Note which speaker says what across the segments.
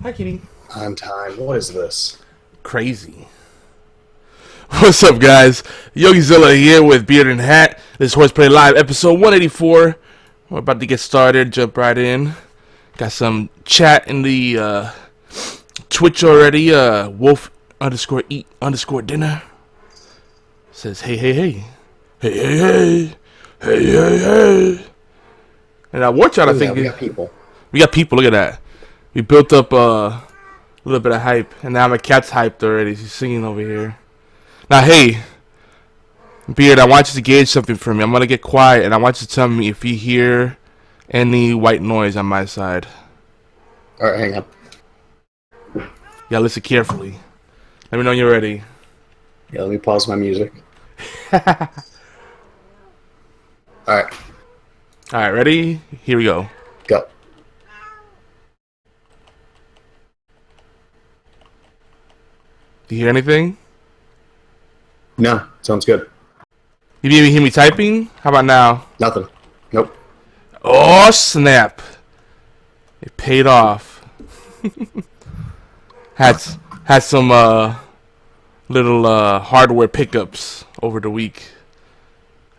Speaker 1: Hi, Kitty.
Speaker 2: On time. What is this?
Speaker 1: Crazy. What's up, guys? Yogizilla here with Beard and Hat. This is HorsePLAY Live, episode 184. We're about to get started. Jump right in. Got some chat in the Twitch already. Wolf underscore eat underscore dinner says, hey, hey, hey. Hey, hey, hey. Hey, hey, hey. And watch out, I think.
Speaker 2: We got people.
Speaker 1: We got people. Look at that. We built up a little bit of hype, and now my cat's hyped already. She's singing over here. Now, hey, Beard, I want you to gauge something for me. I'm gonna get quiet, and I want you to tell me if you hear any white noise on my side.
Speaker 2: All right, hang on.
Speaker 1: Yeah, listen carefully. Let me know when you're ready.
Speaker 2: Yeah, let me pause my music. All right.
Speaker 1: All right, ready? Here we go.
Speaker 2: Go.
Speaker 1: Do you hear anything?
Speaker 2: No, sounds good.
Speaker 1: You didn't even hear me typing? How about now?
Speaker 2: Nothing. Nope.
Speaker 1: Oh, snap. It paid off. had some little hardware pickups over the week.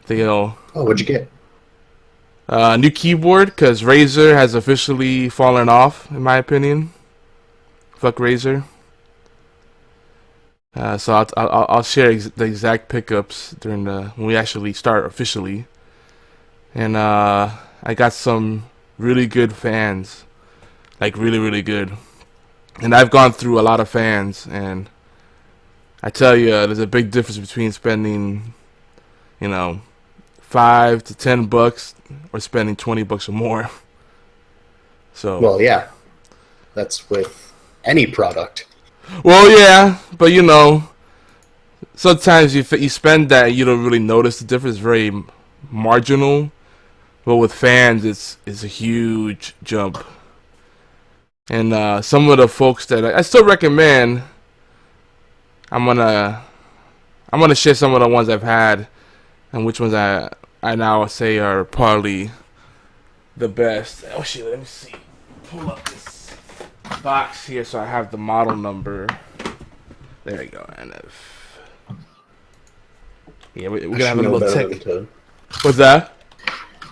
Speaker 2: Oh, what'd you get?
Speaker 1: New keyboard, because Razer has officially fallen off, in my opinion. Fuck Razer. So I'll share the exact pickups during when we actually start officially. And I got some really good fans, like really good. And I've gone through a lot of fans, and I tell you, there's a big difference between spending, $5 to $10 or spending $20 or more. So.
Speaker 2: Well, yeah. That's with any product.
Speaker 1: Well, yeah, but sometimes you spend that and you don't really notice the difference. It's very marginal. But with fans, it's a huge jump. And some of the folks that I still recommend, I'm gonna share some of the ones I've had, and which ones I now say are probably the best. Oh shit, let me see. Pull up this box here so I have the model number. There we go. And yeah, we're gonna have a little tech. What's that?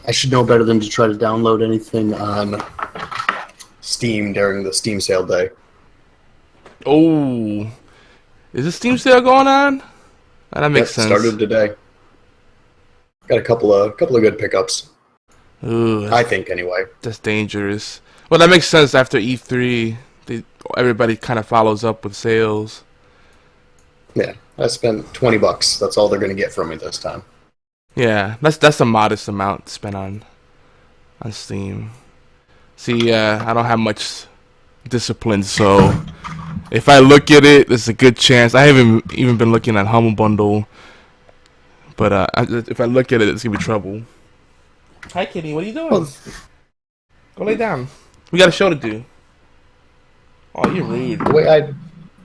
Speaker 2: I should know better than to try to download anything on Steam during the Steam sale day.
Speaker 1: Oh, is the Steam sale going on? That makes sense.
Speaker 2: Started today. Got a couple of good pickups.
Speaker 1: Ooh,
Speaker 2: I think anyway. That's
Speaker 1: dangerous. Well, that makes sense after E3. Everybody kind of follows up with sales.
Speaker 2: Yeah, I spent $20. That's all they're going to get from me this time.
Speaker 1: Yeah, that's a modest amount to spend on Steam. See, I don't have much discipline, so if I look at it, there's a good chance. I haven't even been looking at Humble Bundle, but if I look at it, it's gonna be trouble. Hi, Kitty. What are you doing? Go lay down. We got a show to do. Oh, you're rude.
Speaker 2: The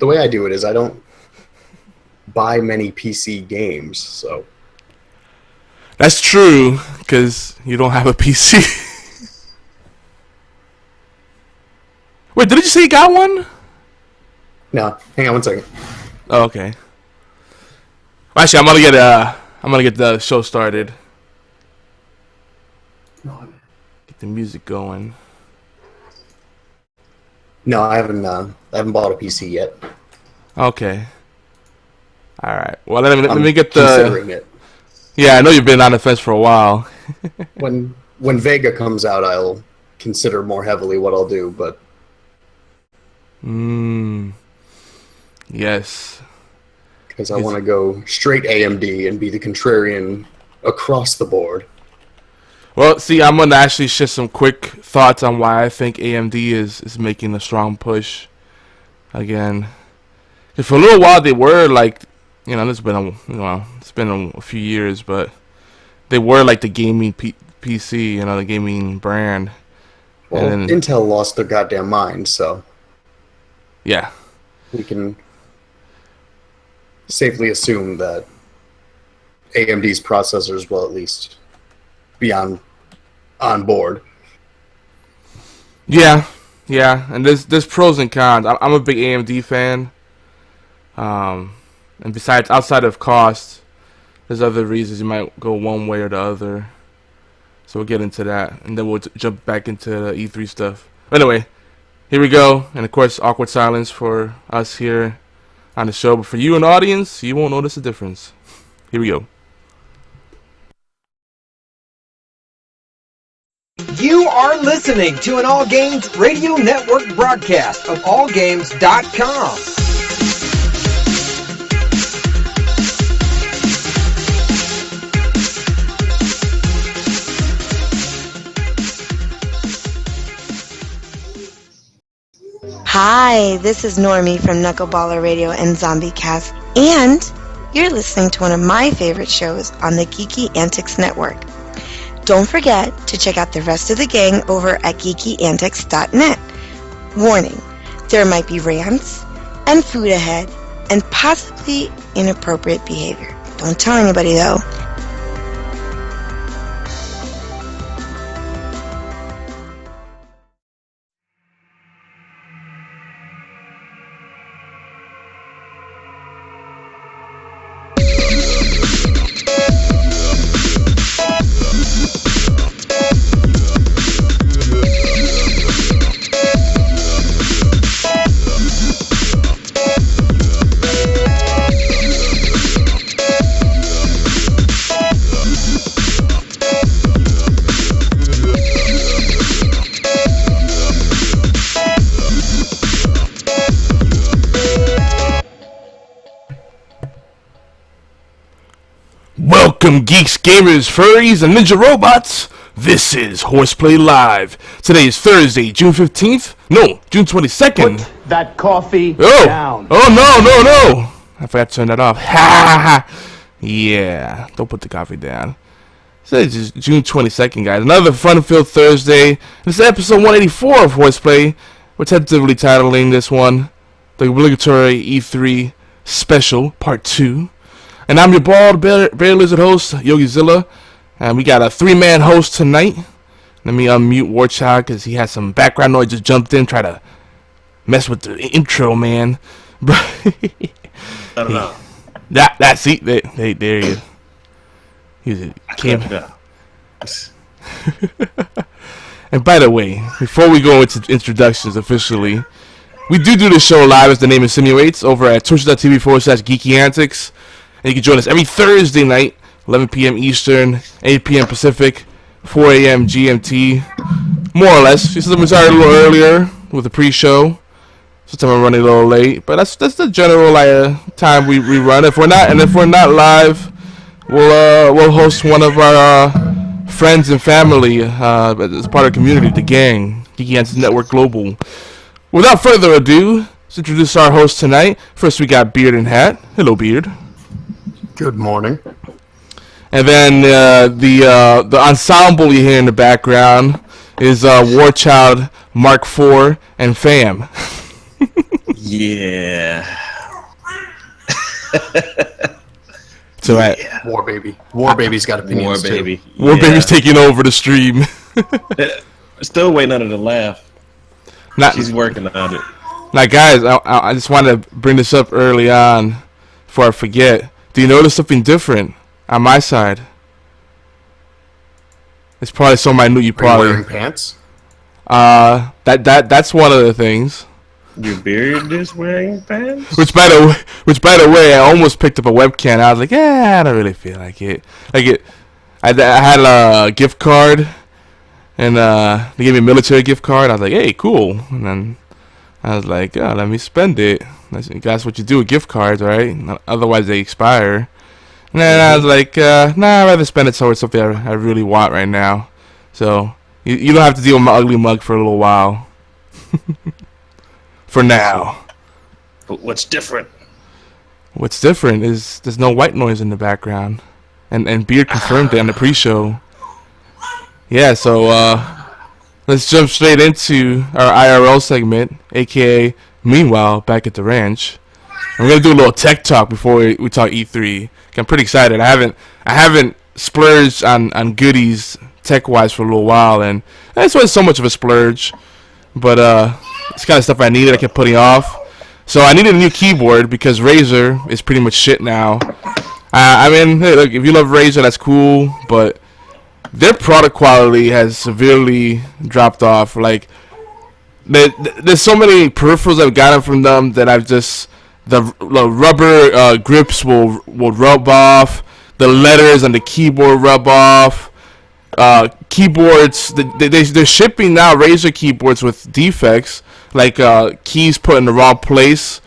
Speaker 2: way I do it is I don't buy many PC games, so.
Speaker 1: That's true, because you don't have a PC. Wait, did you say you got one?
Speaker 2: No, hang on one second.
Speaker 1: Oh, okay. Actually, I'm gonna get the show started. Get the music going.
Speaker 2: No, I haven't bought a PC yet.
Speaker 1: Okay. All right. Well, let me get
Speaker 2: considering it.
Speaker 1: Yeah, I know you've been on the fence for a while.
Speaker 2: when Vega comes out, I'll consider more heavily what I'll do, but.
Speaker 1: Yes.
Speaker 2: Because I want to go straight AMD and be the contrarian across the board.
Speaker 1: Well, see, I'm going to actually share some quick thoughts on why I think AMD is making a strong push again. For a little while, they were like, it's been a few years, but they were like the gaming PC, the gaming brand.
Speaker 2: Well, and then, Intel lost their goddamn mind, so.
Speaker 1: Yeah.
Speaker 2: We can safely assume that AMD's processors will at least be on board.
Speaker 1: Yeah, Yeah, and there's pros and cons. I'm a big AMD fan. And besides, outside of cost, there's other reasons you might go one way or the other. So we'll get into that, and then we'll jump back into the E3 stuff. But anyway, here we go. And of course, awkward silence for us here on the show. But for you in the audience, you won't notice the difference. Here we go.
Speaker 3: You are listening to an All Games Radio Network broadcast of allgames.com.
Speaker 4: Hi, this is Normie from Knuckleballer Radio and Zombie Cast, and you're listening to one of my favorite shows on the Geeky Antics Network. Don't forget to check out the rest of the gang over at geekyantics.net. Warning, there might be rants and food ahead and possibly inappropriate behavior. Don't tell anybody though.
Speaker 1: Welcome, geeks, gamers, furries, and ninja robots. This is HorsePLAY Live. Today is Thursday, June 15th. No, June 22nd.
Speaker 5: Put that coffee down.
Speaker 1: Oh, no. I forgot to turn that off. Ha. Yeah, don't put the coffee down. So it's just June 22nd, guys. Another fun-filled Thursday. This is episode 184 of HorsePLAY. We're tentatively titling this one the obligatory E3 Special Part 2. And I'm your bald bear lizard host, Yogizilla. And we got a 3-man host tonight. Let me unmute Warchild because he has some background noise, just jumped in, try to mess with the intro, man.
Speaker 6: I don't know.
Speaker 1: That's it. There he is. He came. And by the way, before we go into introductions officially, we do this show live, as the name insinuates, over at twitch.tv/geeky antics. And you can join us every Thursday night, 11 p.m. Eastern, 8 p.m. Pacific, 4 a.m. GMT, more or less. Sometimes we started a little earlier with the pre-show. Sometimes we're running a little late, but that's the general time we run. If we're not live, we'll host one of our friends and family as part of the community, the gang, Geeky Antics Network Global. Without further ado, let's introduce our host tonight. First, we got Beard and Hat. Hello, Beard.
Speaker 2: Good morning.
Speaker 1: And then the ensemble you hear in the background is Warchild, Mark IV, and Fam.
Speaker 6: Yeah.
Speaker 1: So
Speaker 2: War Baby. War Baby's got opinions
Speaker 6: War Baby.
Speaker 2: too.
Speaker 1: War Baby's taking over the stream.
Speaker 6: Still waiting on her to laugh. She's working on it.
Speaker 1: Now, guys, I just want to bring this up early on before I forget. Do you notice something different on my side? It's probably so minute you probably.
Speaker 2: Are you wearing pants?
Speaker 1: That's one of the things.
Speaker 6: Your beard is wearing pants?
Speaker 1: Which by the way, I almost picked up a webcam. I was like, I don't really feel like it. I had a gift card, and they gave me a military gift card. I was like, hey, cool. And then I was like, oh, let me spend it. That's what you do with gift cards, right? Otherwise they expire. And then I was like, nah, I'd rather spend it towards something I really want right now. So you don't have to deal with my ugly mug for a little while. For now.
Speaker 6: But what's different?
Speaker 1: What's different is there's no white noise in the background. And Beard confirmed it on the pre-show. Yeah, so let's jump straight into our IRL segment, a.k.a. Meanwhile, back at the ranch. And we're gonna do a little tech talk before we talk E3. I'm pretty excited. I haven't splurged on goodies tech-wise for a little while, and this wasn't so much of a splurge. but it's kind of stuff I needed. I kept putting off. So I needed a new keyboard because Razer is pretty much shit now. I mean, hey, look, if you love Razer, that's cool, but their product quality has severely dropped off. Like, there's so many peripherals I've gotten from them that I've just the rubber grips will rub off, the letters on the keyboard rub off. Keyboards, they're shipping now Razer keyboards with defects, like keys put in the wrong place,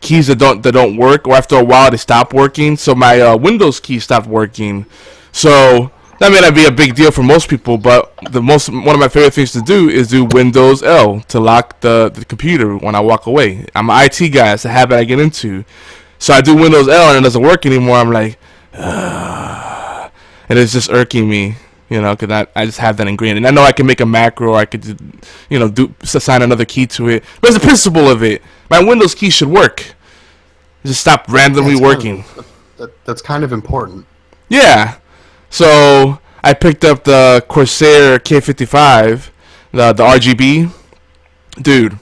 Speaker 1: keys that don't work, or after a while they stop working. So my Windows key stopped working. So that may not be a big deal for most people, but one of my favorite things to do is do Windows L to lock the computer when I walk away. I'm an IT guy. It's a habit I get into. So I do Windows L and it doesn't work anymore. I'm like, and it's just irking me, because I just have that ingrained. And I know I can make a macro, or I could, assign another key to it. But it's the principle of it. My Windows key should work. Just stop randomly working.
Speaker 2: That's kind of important.
Speaker 1: Yeah. So I picked up the Corsair K55, the RGB. Dude,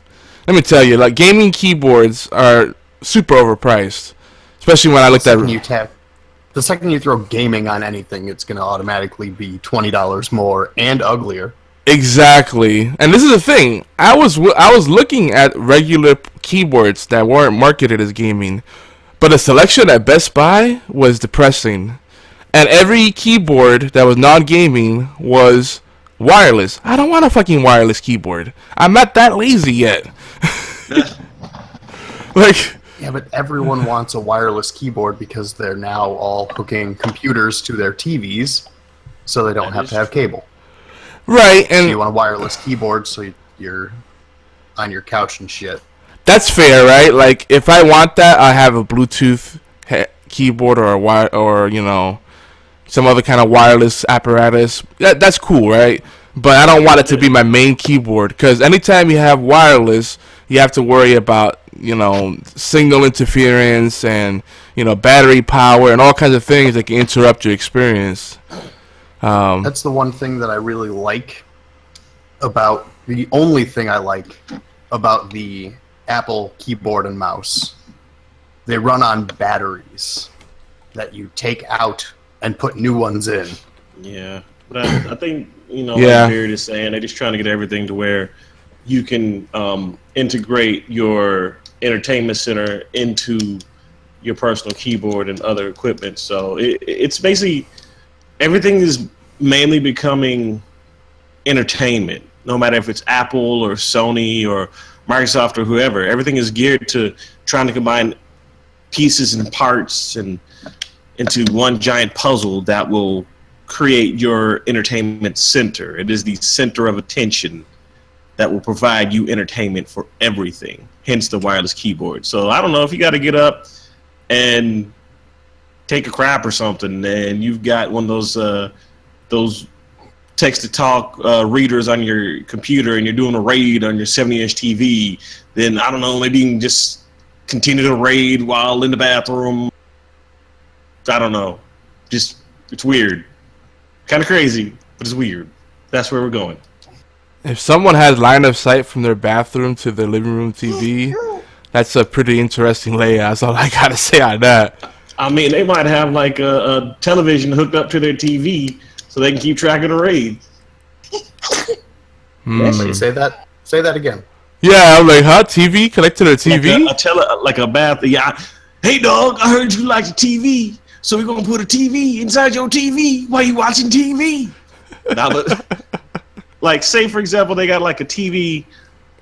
Speaker 1: let me tell you, like, gaming keyboards are super overpriced, especially when I looked at.
Speaker 2: The second you throw gaming on anything, it's going to automatically be $20 more and uglier.
Speaker 1: Exactly, and this is the thing. I was looking at regular keyboards that weren't marketed as gaming, but the selection at Best Buy was depressing. And every keyboard that was non-gaming was wireless. I don't want a fucking wireless keyboard. I'm not that lazy yet.
Speaker 2: Yeah, but everyone wants a wireless keyboard because they're now all hooking computers to their TVs, so they don't have to have cable.
Speaker 1: Right, and
Speaker 2: so you want a wireless keyboard so you're on your couch and shit.
Speaker 1: That's fair, right? Like, if I want that, I have a Bluetooth keyboard or some other kind of wireless apparatus. That's cool, right? But I don't want it to be my main keyboard, because anytime you have wireless, you have to worry about, signal interference and, battery power and all kinds of things that can interrupt your experience.
Speaker 2: That's the one thing that I really like about, the only thing I like about the Apple keyboard and mouse. They run on batteries that you take out and put new ones in.
Speaker 6: Yeah, but I think, like Jared is saying, they're just trying to get everything to where you can integrate your entertainment center into your personal keyboard and other equipment. So it's basically, everything is mainly becoming entertainment, no matter if it's Apple or Sony or Microsoft or whoever. Everything is geared to trying to combine pieces and parts and into one giant puzzle that will create your entertainment center. It is the center of attention that will provide you entertainment for everything, hence the wireless keyboard. So I don't know, if you got to get up and take a crap or something and you've got one of those text-to-talk readers on your computer and you're doing a raid on your 70-inch TV, then I don't know, maybe you can just continue to raid while in the bathroom. I don't know. Just, it's weird. Kind of crazy, but it's weird. That's where we're going.
Speaker 1: If someone has line of sight from their bathroom to their living room TV, that's a pretty interesting layout. That's all I gotta say on that.
Speaker 6: I mean, they might have like a television hooked up to their TV so they can keep track of the raids.
Speaker 2: Say that again.
Speaker 1: Yeah, I'm like, huh? TV connected to the TV?
Speaker 6: Like a bath. Yeah. Hey, dog, I heard you like the TV, so we're gonna put a TV inside your TV while you watching TV. Now, like, say for example, they got like a TV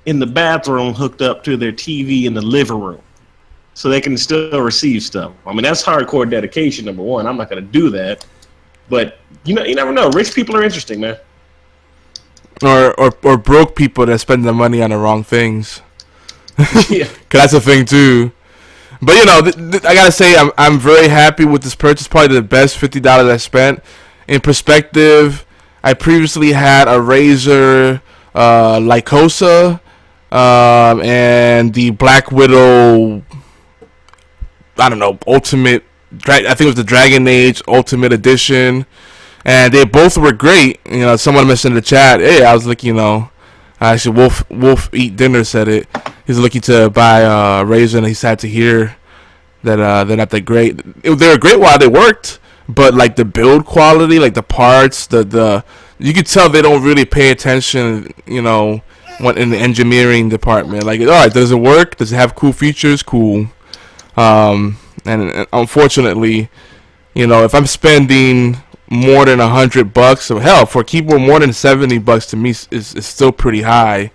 Speaker 6: in the bathroom hooked up to their TV in the living room, so they can still receive stuff. I mean, that's hardcore dedication. Number one, I'm not gonna do that, but you never know. Rich people are interesting, man.
Speaker 1: Or broke people that spend their money on the wrong things.
Speaker 6: Yeah,
Speaker 1: 'cause that's a thing too. But I gotta say, I'm very happy with this purchase. Probably the best $50 I spent. In perspective, I previously had a Razer Lycosa and the Black Widow. I don't know, Ultimate. I think it was the Dragon Age Ultimate Edition, and they both were great. Someone mentioned in the chat, hey, I was like, Actually, Wolf Eat Dinner said it. He's looking to buy Razer, and he's sad to hear that they're not that great. They were great while they worked, but like the build quality, like the parts, the you could tell they don't really pay attention, you know, when in the engineering department. Like, all right, does it work? Does it have cool features? Cool. And unfortunately, you know, if I'm spending more than $100, or hell, for a keyboard more than $70 to me is still pretty high.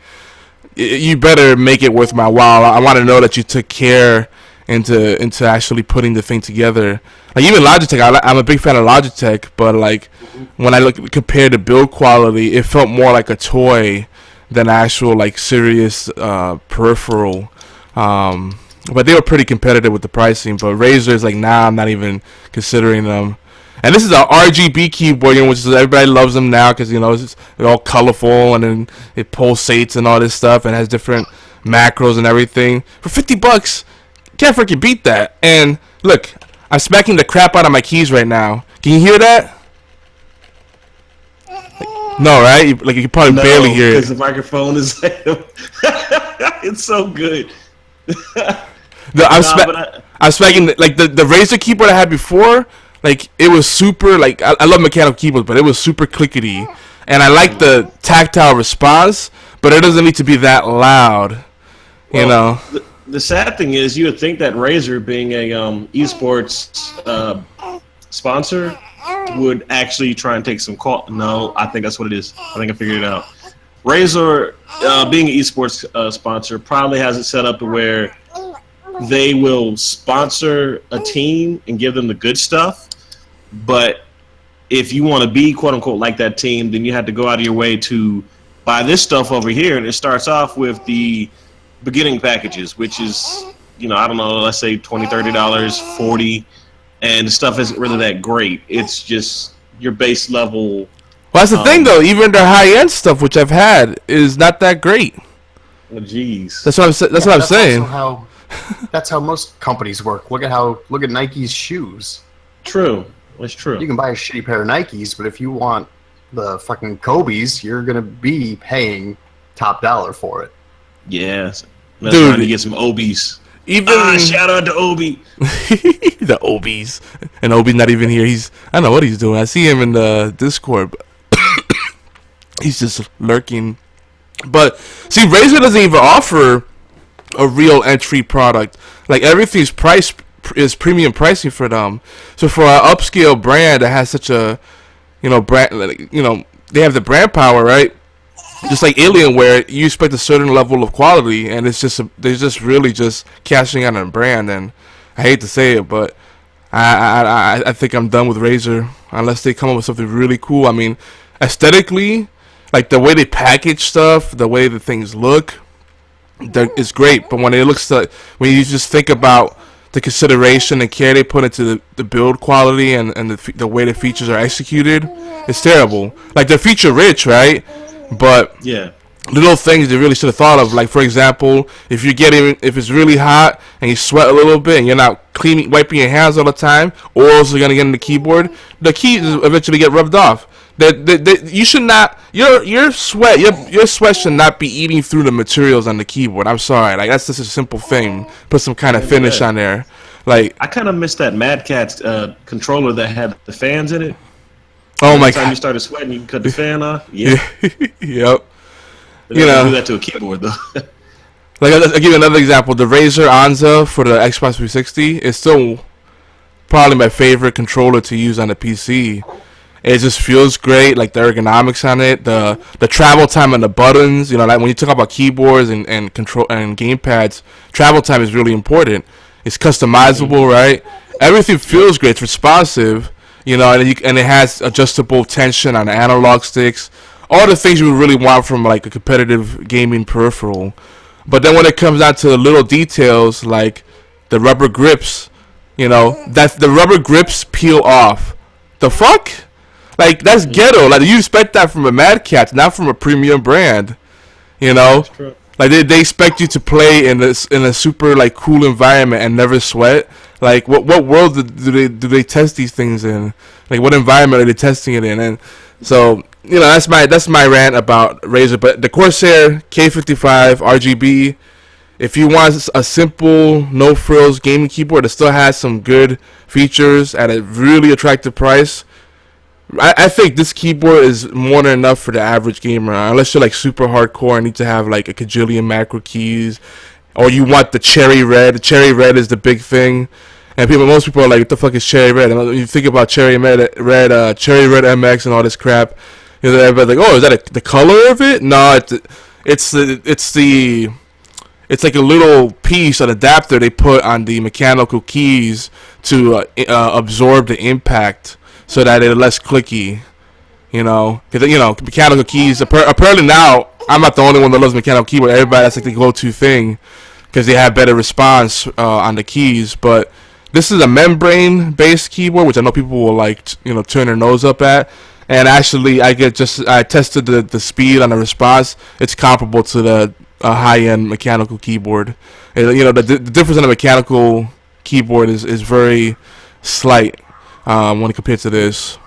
Speaker 1: You better make it worth my while. I want to know that you took care into actually putting the thing together. Like even Logitech, I'm a big fan of Logitech, but like when I compare the build quality, it felt more like a toy than actual like serious peripheral. But they were pretty competitive with the pricing. But Razer is like, nah, I'm not even considering them. And this is an RGB keyboard, you know, which is everybody loves them now because, you know, they're all colorful and then it pulsates and all this stuff and has different macros and everything. For $50, can't freaking beat that. And look, I'm smacking the crap out of my keys right now. Can you hear that? No, right? You can probably barely hear it.
Speaker 6: Because the microphone is it's so good.
Speaker 1: No, I'm smacking like the Razer keyboard I had before. Like it was super. Like I love mechanical keyboards, but it was super clickety, and I like the tactile response, but it doesn't need to be that loud. Well, you know.
Speaker 6: The sad thing is, you would think that Razer, being a esports sponsor, would actually try and take some call. No, I think that's what it is. I think I figured it out. Razer, being an esports sponsor, probably has it set up to where they will sponsor a team and give them the good stuff. But if you want to be, quote unquote, like that team, then you have to go out of your way to buy this stuff over here. And it starts off with the beginning packages, which is, you know, I don't know, let's say $20, $30, $40, and the stuff isn't really that great. It's just your base level.
Speaker 1: Well, that's the thing, though. Even their high-end stuff, which I've had, is not that great.
Speaker 6: Oh, jeez.
Speaker 1: That's what I'm saying.
Speaker 2: That's how most companies work. Look at Nike's shoes.
Speaker 6: True. That's true.
Speaker 2: You can buy a shitty pair of Nikes, but if you want the fucking Kobe's, you're gonna be paying top dollar for it.
Speaker 6: Yeah, that's trying to get some Obies. Even shout out to Obi.
Speaker 1: The Obies, and Obi's not even here. I don't know what he's doing. I see him in the Discord, but he's just lurking. But see, Razer doesn't even offer a real entry product. Like everything's priced is premium pricing for them. So for an upscale brand that has such a, you know, brand, you know, they have the brand power, right? Just like Alienware, you expect a certain level of quality, and it's just they're just really just cashing out on a brand. And I hate to say it, but I think I'm done with Razer unless they come up with something really cool. I mean, aesthetically, like the way they package stuff, the way the things look, it's great. But when it looks like, when you just think about the consideration and care they put into the build quality and the way the features are executed, it's terrible. Like they're feature rich, right? But
Speaker 6: yeah,
Speaker 1: little things they really should have thought of. Like for example, if it's really hot and you sweat a little bit and you're not wiping your hands all the time, oils are gonna get in the keyboard. The keys eventually get rubbed off. You should not. Your sweat should not be eating through the materials on the keyboard. I'm sorry. Like that's just a simple thing. Put some kind of finish on there. Like
Speaker 6: I kind of missed that Mad Catz controller that had the fans in it.
Speaker 1: Oh my god!
Speaker 6: Every time you started sweating, you can cut the fan off. Yeah.
Speaker 1: Yep.
Speaker 6: You know, do that to a keyboard though.
Speaker 1: Like I'll give you another example. The Razer Anza for the Xbox 360 is still probably my favorite controller to use on the PC. It just feels great, like the ergonomics on it, the travel time on the buttons. You know, like when you talk about keyboards and control and gamepads, travel time is really important. It's customizable, right? Everything feels great. It's responsive, you know, and it has adjustable tension on the analog sticks. All the things you would really want from like a competitive gaming peripheral. But then when it comes down to the little details, like the rubber grips, you know, that the rubber grips peel off. The fuck? Like that's ghetto. Like you expect that from a Mad Catz, not from a premium brand. You know, Like they expect you to play in a super like cool environment and never sweat. Like what world do they test these things in? Like what environment are they testing it in? And so that's my rant about Razer. But the Corsair K55 RGB, if you want a simple no frills gaming keyboard that still has some good features at a really attractive price, I think this keyboard is more than enough for the average gamer, unless you're like super hardcore and need to have like a cajillion macro keys, or you want the cherry red. The cherry red is the big thing, and most people are like, what the fuck is cherry red? And when you think about cherry red MX and all this crap, everybody's like, oh, is that the color of it? No, it's like a little piece, an adapter they put on the mechanical keys to absorb the impact, so that it's less clicky, because mechanical keys. Apparently now, I'm not the only one that loves mechanical keyboard. Everybody, that's like the go-to thing, because they have better response on the keys. But this is a membrane-based keyboard, which I know people will like, turn their nose up at. And actually, I tested the speed on the response. It's comparable to the high-end mechanical keyboard. And, the difference in a mechanical keyboard is very slight. When compared to this.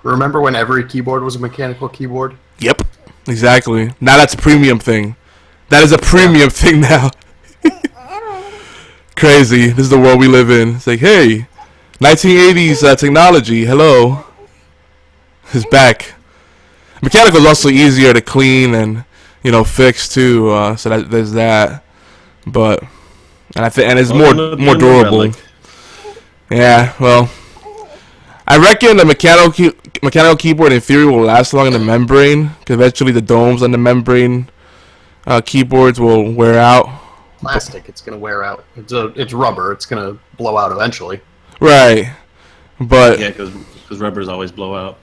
Speaker 2: Remember when every keyboard was a mechanical keyboard?
Speaker 1: Yep, exactly. Now that's a premium thing. That is a premium thing now. Crazy. This is the world we live in. It's like, hey, 1980s technology. Hello. It's back. Mechanical is also easier to clean and fix too. So there's that. But and it's more durable. Yeah. Well. I reckon the mechanical keyboard in theory will last long in the membrane, because eventually the domes on the membrane keyboards will wear out.
Speaker 2: Plastic, it's gonna wear out. It's rubber. It's gonna blow out eventually.
Speaker 1: Right, but
Speaker 6: yeah, because rubbers always blow out.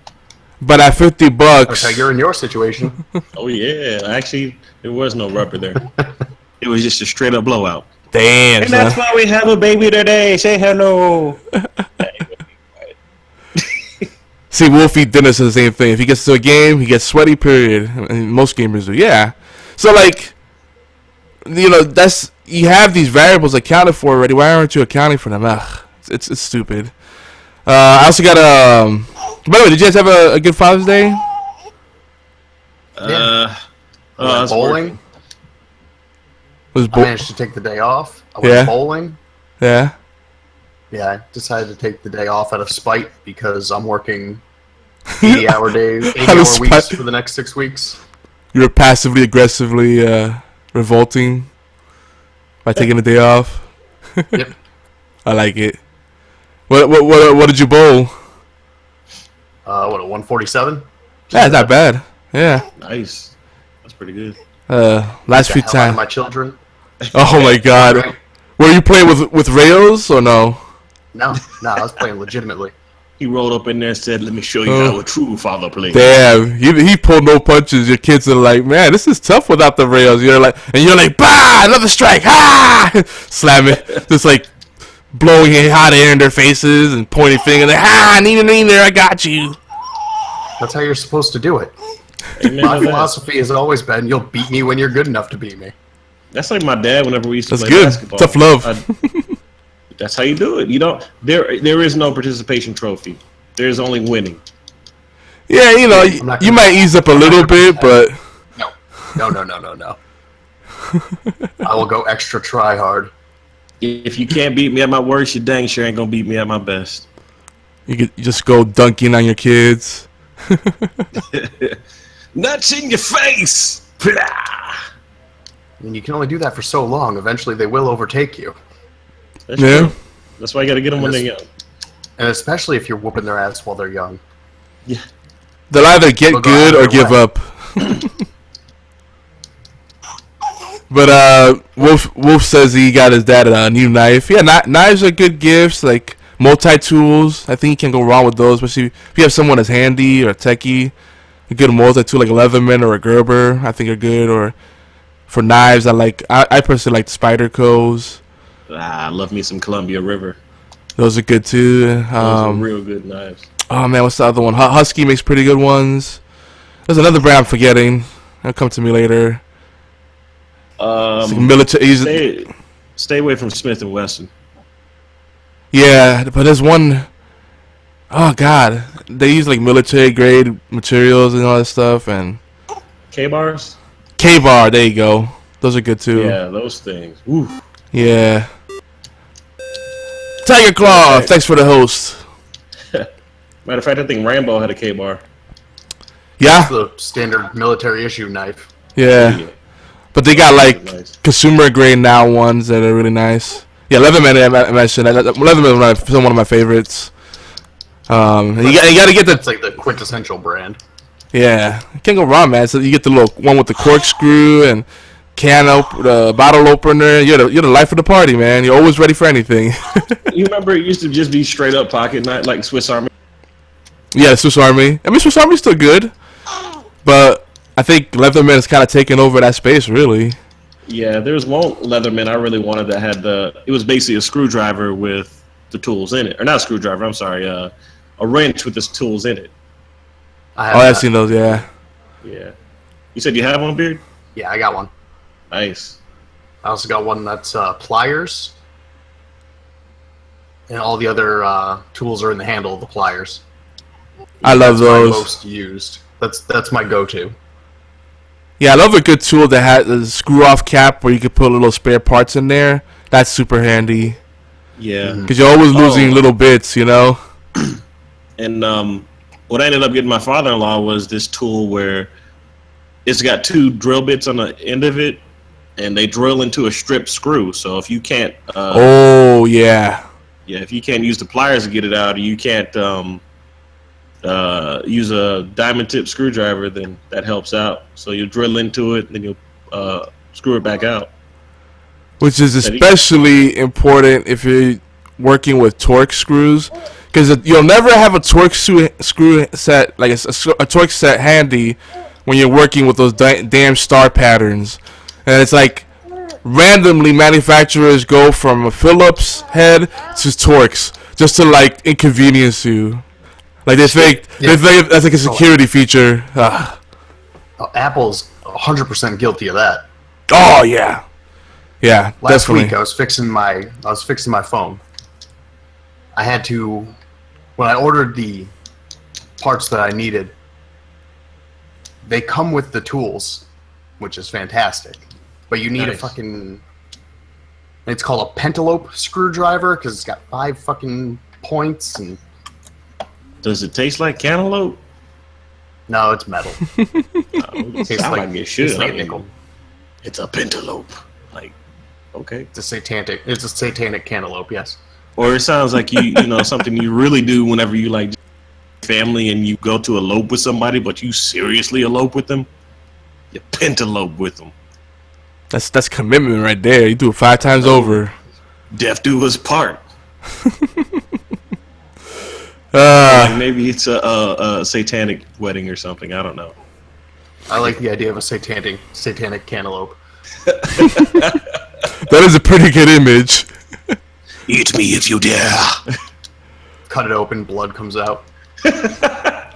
Speaker 1: But at $50,
Speaker 2: okay, you're in your situation.
Speaker 6: Oh yeah, actually, there was no rubber there. It was just a straight up blowout.
Speaker 1: Damn.
Speaker 6: And that's why we have a baby today. Say hello.
Speaker 1: See, Wolfie Dennis is the same thing. If he gets to a game, he gets sweaty, period. And most gamers do, yeah. So, like, you have these variables accounted for already. Why aren't you accounting for them? Ugh, it's stupid. I also got by the way, did you guys have a good Father's Day?
Speaker 2: I went bowling. I managed to take the day off. I went bowling.
Speaker 1: Yeah.
Speaker 2: Yeah, I decided to take the day off out of spite because I'm working 80-hour days, 80-hour weeks for the next 6 weeks.
Speaker 1: You're passively aggressively revolting by taking the day off.
Speaker 2: Yep.
Speaker 1: I like it. What did you bowl?
Speaker 2: A 147?
Speaker 1: Yeah, it's not bad. Yeah.
Speaker 6: Nice. That's pretty good.
Speaker 1: Last few times.
Speaker 2: My children.
Speaker 1: Oh my God.
Speaker 2: Right.
Speaker 1: Were you playing with rails or no?
Speaker 2: No, I was playing legitimately.
Speaker 6: He rolled up in there and said, "Let me show you how a true father plays."
Speaker 1: Damn, he pulled no punches. Your kids are like, "Man, this is tough without the rails." You're like, "Bah! Another strike! Ah!" Slam it, just like blowing hot air in their faces and pointing fingers. Like, Nina, I got you.
Speaker 2: That's how you're supposed to do it. My philosophy has always been, you'll beat me when you're good enough to beat me.
Speaker 6: That's like my dad whenever we used to play
Speaker 1: good.
Speaker 6: basketball.
Speaker 1: Tough love.
Speaker 6: That's how you do it. You don't. There is no participation trophy. There's only winning.
Speaker 1: Yeah, you might ease up a little bit, but
Speaker 2: no. I will go extra try hard.
Speaker 6: If you can't beat me at my worst, you dang sure ain't gonna beat me at my best.
Speaker 1: You could just go dunking on your kids.
Speaker 6: Nuts in your face.
Speaker 2: And you can only do that for so long. Eventually, they will overtake you.
Speaker 6: That's true. That's why you got to get them when they're young.
Speaker 2: And especially if you're whooping their ass while they're young.
Speaker 6: Yeah.
Speaker 1: They'll either get good or give up. But Wolf says he got his dad a new knife. Yeah, knives are good gifts, like multi-tools. I think you can't go wrong with those, especially if you have someone that's handy or techie. A good multi-tool like a Leatherman or a Gerber, I think are good. Or for knives, I personally like the Spyderco's.
Speaker 6: I love me some Columbia River.
Speaker 1: Those are good too.
Speaker 6: Those are real good knives.
Speaker 1: Oh man, what's the other one? Husky makes pretty good ones. There's another brand I'm forgetting. It'll come to me later. Like military.
Speaker 6: Stay away from Smith and Wesson.
Speaker 1: Yeah, but there's one. Oh God, they use like military grade materials and all that stuff, and
Speaker 6: K-bars.
Speaker 1: K-bar, there you go. Those are good too.
Speaker 6: Yeah, those things. Ooh.
Speaker 1: Yeah. Tiger Claw, thanks for the host.
Speaker 6: Matter of fact, I think Rambo had a K-bar.
Speaker 1: Yeah.
Speaker 2: It's the standard military issue knife.
Speaker 1: Yeah. But they got like consumer grade now ones that are really nice. Yeah, Leatherman I mentioned. Leatherman is one of my favorites. You got to get
Speaker 2: That's like the quintessential brand.
Speaker 1: Yeah, can't go wrong, man. So you get the little one with the corkscrew and bottle opener. You're the life of the party, man. You're always ready for anything.
Speaker 6: You remember it used to just be straight up pocket knife, like Swiss Army?
Speaker 1: Yeah, the Swiss Army. I mean, Swiss Army's still good, but I think Leatherman is kind of taking over that space, really.
Speaker 6: Yeah, there was one Leatherman I really wanted that had it was basically a screwdriver with the tools in it. Or not a screwdriver, I'm sorry, a wrench with the tools in it.
Speaker 1: I've seen those, yeah.
Speaker 6: Yeah. You said you have one, Beard?
Speaker 2: Yeah, I got one.
Speaker 6: Nice.
Speaker 2: I also got one that's pliers. And all the other tools are in the handle of the pliers.
Speaker 1: I love those.
Speaker 2: My most used. That's my go-to.
Speaker 1: Yeah, I love a good tool that has a screw-off cap where you can put little spare parts in there. That's super handy.
Speaker 6: Yeah.
Speaker 1: Because you're always losing little bits, you know?
Speaker 6: And what I ended up getting my father-in-law was this tool where it's got two drill bits on the end of it, and they drill into a strip screw. So if you can't...
Speaker 1: yeah,
Speaker 6: if you can't use the pliers to get it out, or you can't use a diamond tip screwdriver, then that helps out. So you drill into it, then you'll screw it back out. Which is
Speaker 1: especially important if you're working with Torx screws, because you'll never have a Torx screw set, like a Torx set handy when you're working with those damn star patterns. And it's like randomly manufacturers go from a Phillips head to Torx just to like inconvenience you. Like they think that's like a security feature.
Speaker 2: Apple's 100% guilty of that.
Speaker 1: Oh yeah, yeah.
Speaker 2: Last week I was fixing my phone. I had to, when I ordered the parts that I needed, they come with the tools, which is fantastic. But you need a fucking, it's called a pentalope screwdriver because it's got 5 fucking points. And
Speaker 6: does it taste like cantaloupe?
Speaker 2: No, it's metal.
Speaker 6: It tastes like it should.
Speaker 2: It's like nickel.
Speaker 6: It's a pentalope. Like, okay.
Speaker 2: It's a satanic cantaloupe, yes.
Speaker 6: Or it sounds like you know something you really do whenever you like family and you go to elope with somebody, but you seriously elope with them. You pentalope with them.
Speaker 1: That's commitment right there. You do it 5 times over.
Speaker 6: Death do his part. Like maybe it's a satanic wedding or something. I don't know.
Speaker 2: I like the idea of a satanic cantaloupe.
Speaker 1: That is a pretty good image.
Speaker 6: Eat me if you dare.
Speaker 2: Cut it open, blood comes out.
Speaker 6: The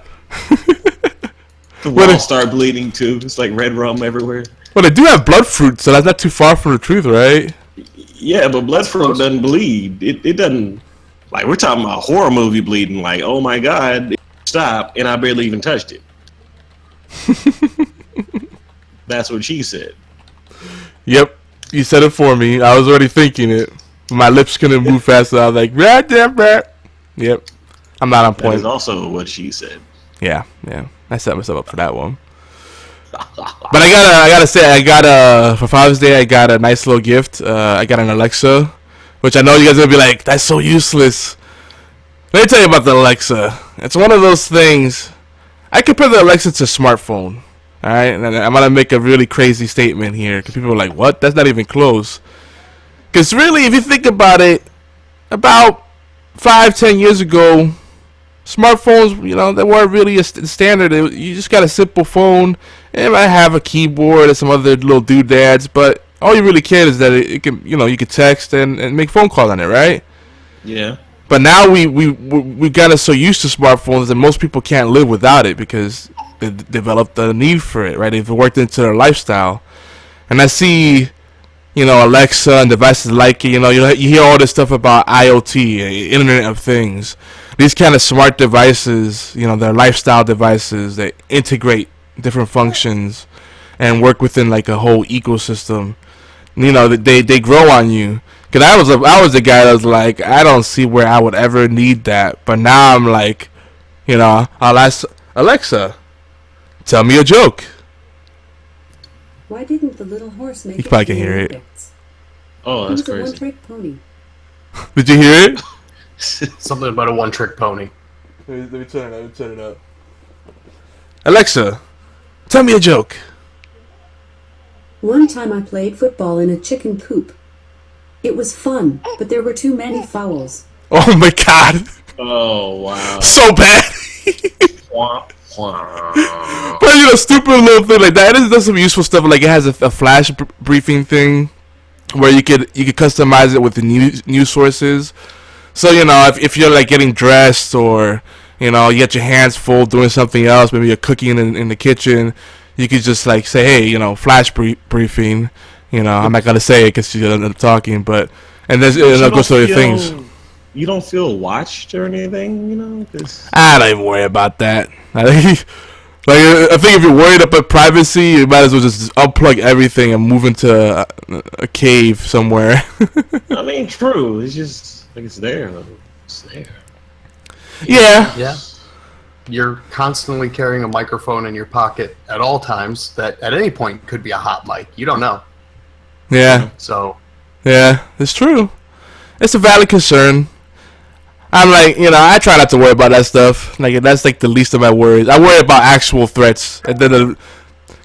Speaker 6: walls start bleeding too. It's like red rum everywhere.
Speaker 1: Well, they do have blood fruit, so that's not too far from the truth, right?
Speaker 6: Yeah, but blood fruit doesn't bleed. It doesn't. Like, we're talking about horror movie bleeding. Like, oh my god, stop, and I barely even touched it. That's what she said.
Speaker 1: Yep, you said it for me. I was already thinking it. My lips couldn't move fast, so I was like, rat. Yep, I'm not on point.
Speaker 6: That is also what she said.
Speaker 1: Yeah. I set myself up for that one. But I gotta say, for Father's Day, I got a nice little gift. I got an Alexa, which I know you guys are gonna be like, that's so useless. Let me tell you about the Alexa. It's one of those things. I compare the Alexa to a smartphone. All right, and I'm gonna make a really crazy statement here, because people are like, "What? That's not even close." Because really, if you think about it, about 5-10 years ago, smartphones, they weren't really a standard. You just got a simple phone. It might have a keyboard and some other little doodads, but all you really care is that it can, you can text and make phone calls on it, right?
Speaker 6: Yeah.
Speaker 1: But now we got us so used to smartphones that most people can't live without it because they developed a need for it, right? They've worked into their lifestyle. And I see Alexa and devices like it. You hear all this stuff about IoT, Internet of Things. These kind of smart devices, they're lifestyle devices that integrate different functions and work within like a whole ecosystem. They grow on you. Cause I was the guy that was like, I don't see where I would ever need that. But now I'm like, I'll ask Alexa, tell me a joke.
Speaker 7: Why didn't the little horse make
Speaker 1: you probably can hear it.
Speaker 6: Oh, that's crazy.
Speaker 7: It was a one-trick pony.
Speaker 1: Did you hear it?
Speaker 2: Something about a one-trick pony.
Speaker 1: Let me turn it up. Alexa, tell me a joke.
Speaker 7: One time I played football in a chicken coop. It was fun, but there were too many fouls.
Speaker 1: Oh my god.
Speaker 6: Oh, wow.
Speaker 1: So bad. But stupid little thing like that. It does some useful stuff. Like it has a flash briefing thing where you could customize it with the news sources. So if you're like getting dressed or you get your hands full doing something else, maybe you're cooking in the kitchen, you could just like say, hey, flash briefing. I'm not gonna say it because she's gonna end up talking, but and there's go through things.
Speaker 6: You don't feel watched or anything,
Speaker 1: I don't even worry about that. I think if you're worried about privacy, you might as well just unplug everything and move into a cave somewhere.
Speaker 6: I mean, true. It's just like it's there. It's there.
Speaker 1: Yeah.
Speaker 2: Yeah. You're constantly carrying a microphone in your pocket at all times that at any point could be a hot mic. You don't know.
Speaker 1: Yeah.
Speaker 2: So.
Speaker 1: Yeah, it's true. It's a valid concern. I'm like, I try not to worry about that stuff. Like that's like the least of my worries. I worry about actual threats, and then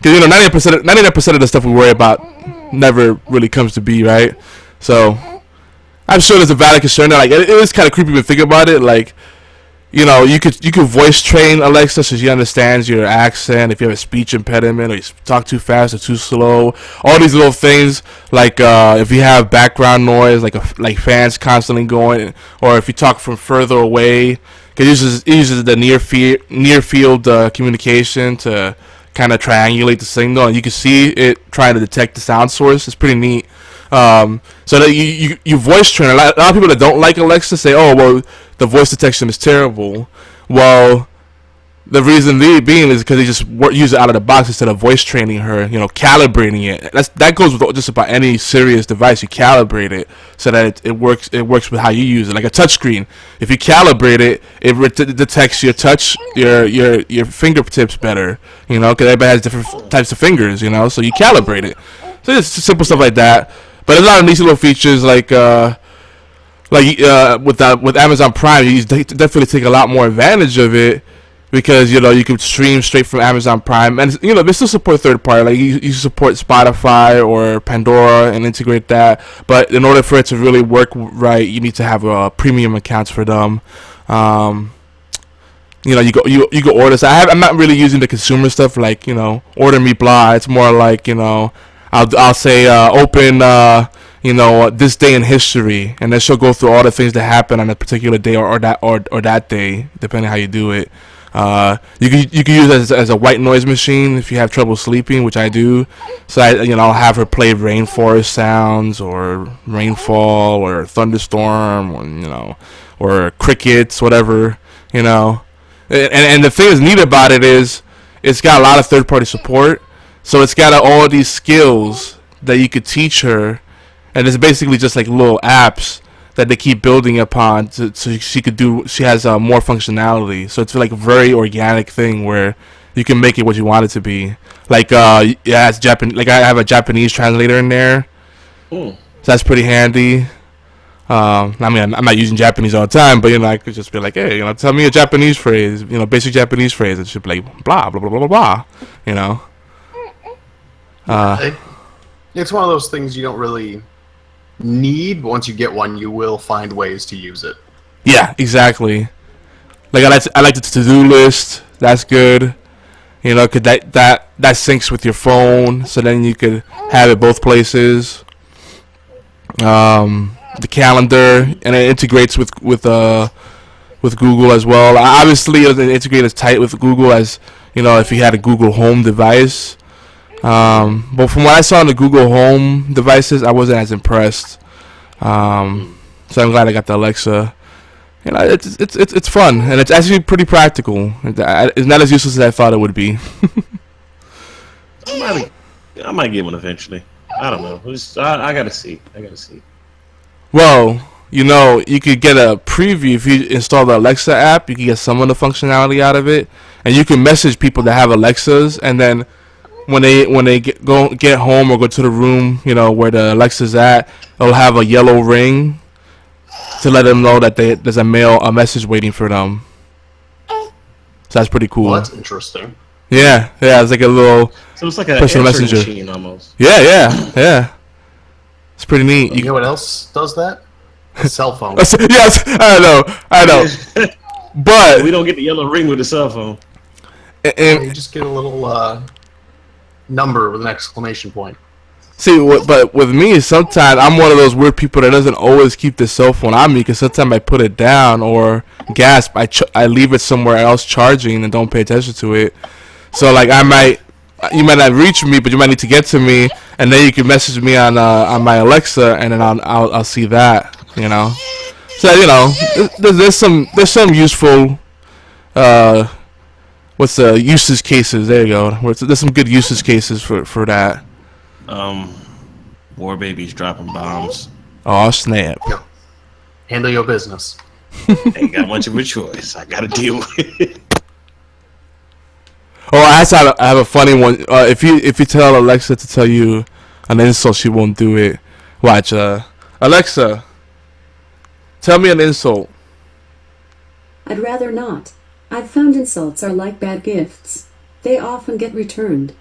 Speaker 1: because 99% of the stuff we worry about never really comes to be, right? So I'm sure there's a valid concern. Like it is kind of creepy to think about it. Like you could voice train Alexa so she understands your accent if you have a speech impediment or you talk too fast or too slow. All these little things like if you have background noise like fans constantly going, or if you talk from further away, because it uses the near field communication to kind of triangulate the signal, and you can see it trying to detect the sound source. It's pretty neat. So that you voice train. A lot of people that don't like Alexa say, oh, well, the voice detection is terrible. Well, the reason being is because they just use it out of the box instead of voice training her, calibrating it. That goes with just about any serious device. You calibrate it so that it works with how you use it. Like a touchscreen, if you calibrate it, it detects your touch, your fingertips better, because everybody has different types of fingers, so you calibrate it. So it's simple stuff like that. But there's a lot of nice little features like with Amazon Prime, you definitely take a lot more advantage of it because you can stream straight from Amazon Prime, and they still support third party. Like you support Spotify or Pandora and integrate that. But in order for it to really work right, you need to have premium accounts for them. You go order. So I'm not really using the consumer stuff like order me blah. It's more like I'll say open this day in history, and then she'll go through all the things that happen on a particular day or that day, depending how you do it. You can use it as a white noise machine if you have trouble sleeping, which I do. So I'll have her play rainforest sounds or rainfall or thunderstorm or crickets, whatever. And the thing that's neat about it is it's got a lot of third party support. So it's got all these skills that you could teach her, and it's basically just like little apps that they keep building upon so she has more functionality. So it's like a very organic thing where you can make it what you want it to be. Like it's Japanese. Like I have a Japanese translator in there, so that's pretty handy. I mean, I'm not using Japanese all the time, but I could just be like, hey, tell me a Japanese phrase, basic Japanese phrase, and she'll be like blah blah blah blah blah,
Speaker 2: It's one of those things you don't really need. But once you get one, you will find ways to use it.
Speaker 1: Yeah, exactly. Like I like the to-do list. That's good. Cause that syncs with your phone, so then you could have it both places. The calendar, and it integrates with Google as well. Obviously, it doesn't integrate as tight with Google as if you had a Google Home device. But from what I saw on the Google Home devices, I wasn't as impressed. So I'm glad I got the Alexa. And it's fun, and it's actually pretty practical. It's not as useless as I thought it would be.
Speaker 6: I might get one eventually. I don't know. I gotta see.
Speaker 1: Well, you could get a preview if you install the Alexa app. You can get some of the functionality out of it, and you can message people that have Alexas, and then when they get home or go to the room, where the Alexa's at, it'll have a yellow ring to let them know that there's a message waiting for them. So that's pretty cool.
Speaker 2: Well, that's interesting.
Speaker 1: Yeah, it's like a little.
Speaker 6: So it's like a
Speaker 1: personal
Speaker 6: messenger machine almost. Yeah. It's pretty neat.
Speaker 2: You know what else does that? A cell phone.
Speaker 1: Yes, I know. But
Speaker 6: we don't get the yellow ring with the cell phone.
Speaker 2: And you just get a little number with an exclamation point.
Speaker 1: See, but with me, sometimes I'm one of those weird people that doesn't always keep the cell phone on me, because sometimes I put it down or gasp. I leave it somewhere else charging and don't pay attention to it. So like you might not reach me, but you might need to get to me, and then you can message me on my Alexa, and then I'll see that. So there's some useful what's the usage cases? There you go. There's some good usage cases for that.
Speaker 6: War babies dropping bombs.
Speaker 1: Oh snap!
Speaker 2: Yeah. Handle your business.
Speaker 6: Ain't got much of a choice. I gotta deal with it.
Speaker 1: Oh, I have a funny one. If you tell Alexa to tell you an insult, she won't do it. Watch, Alexa, tell me an insult.
Speaker 7: I'd rather not. I've found insults are like bad gifts. They often get returned.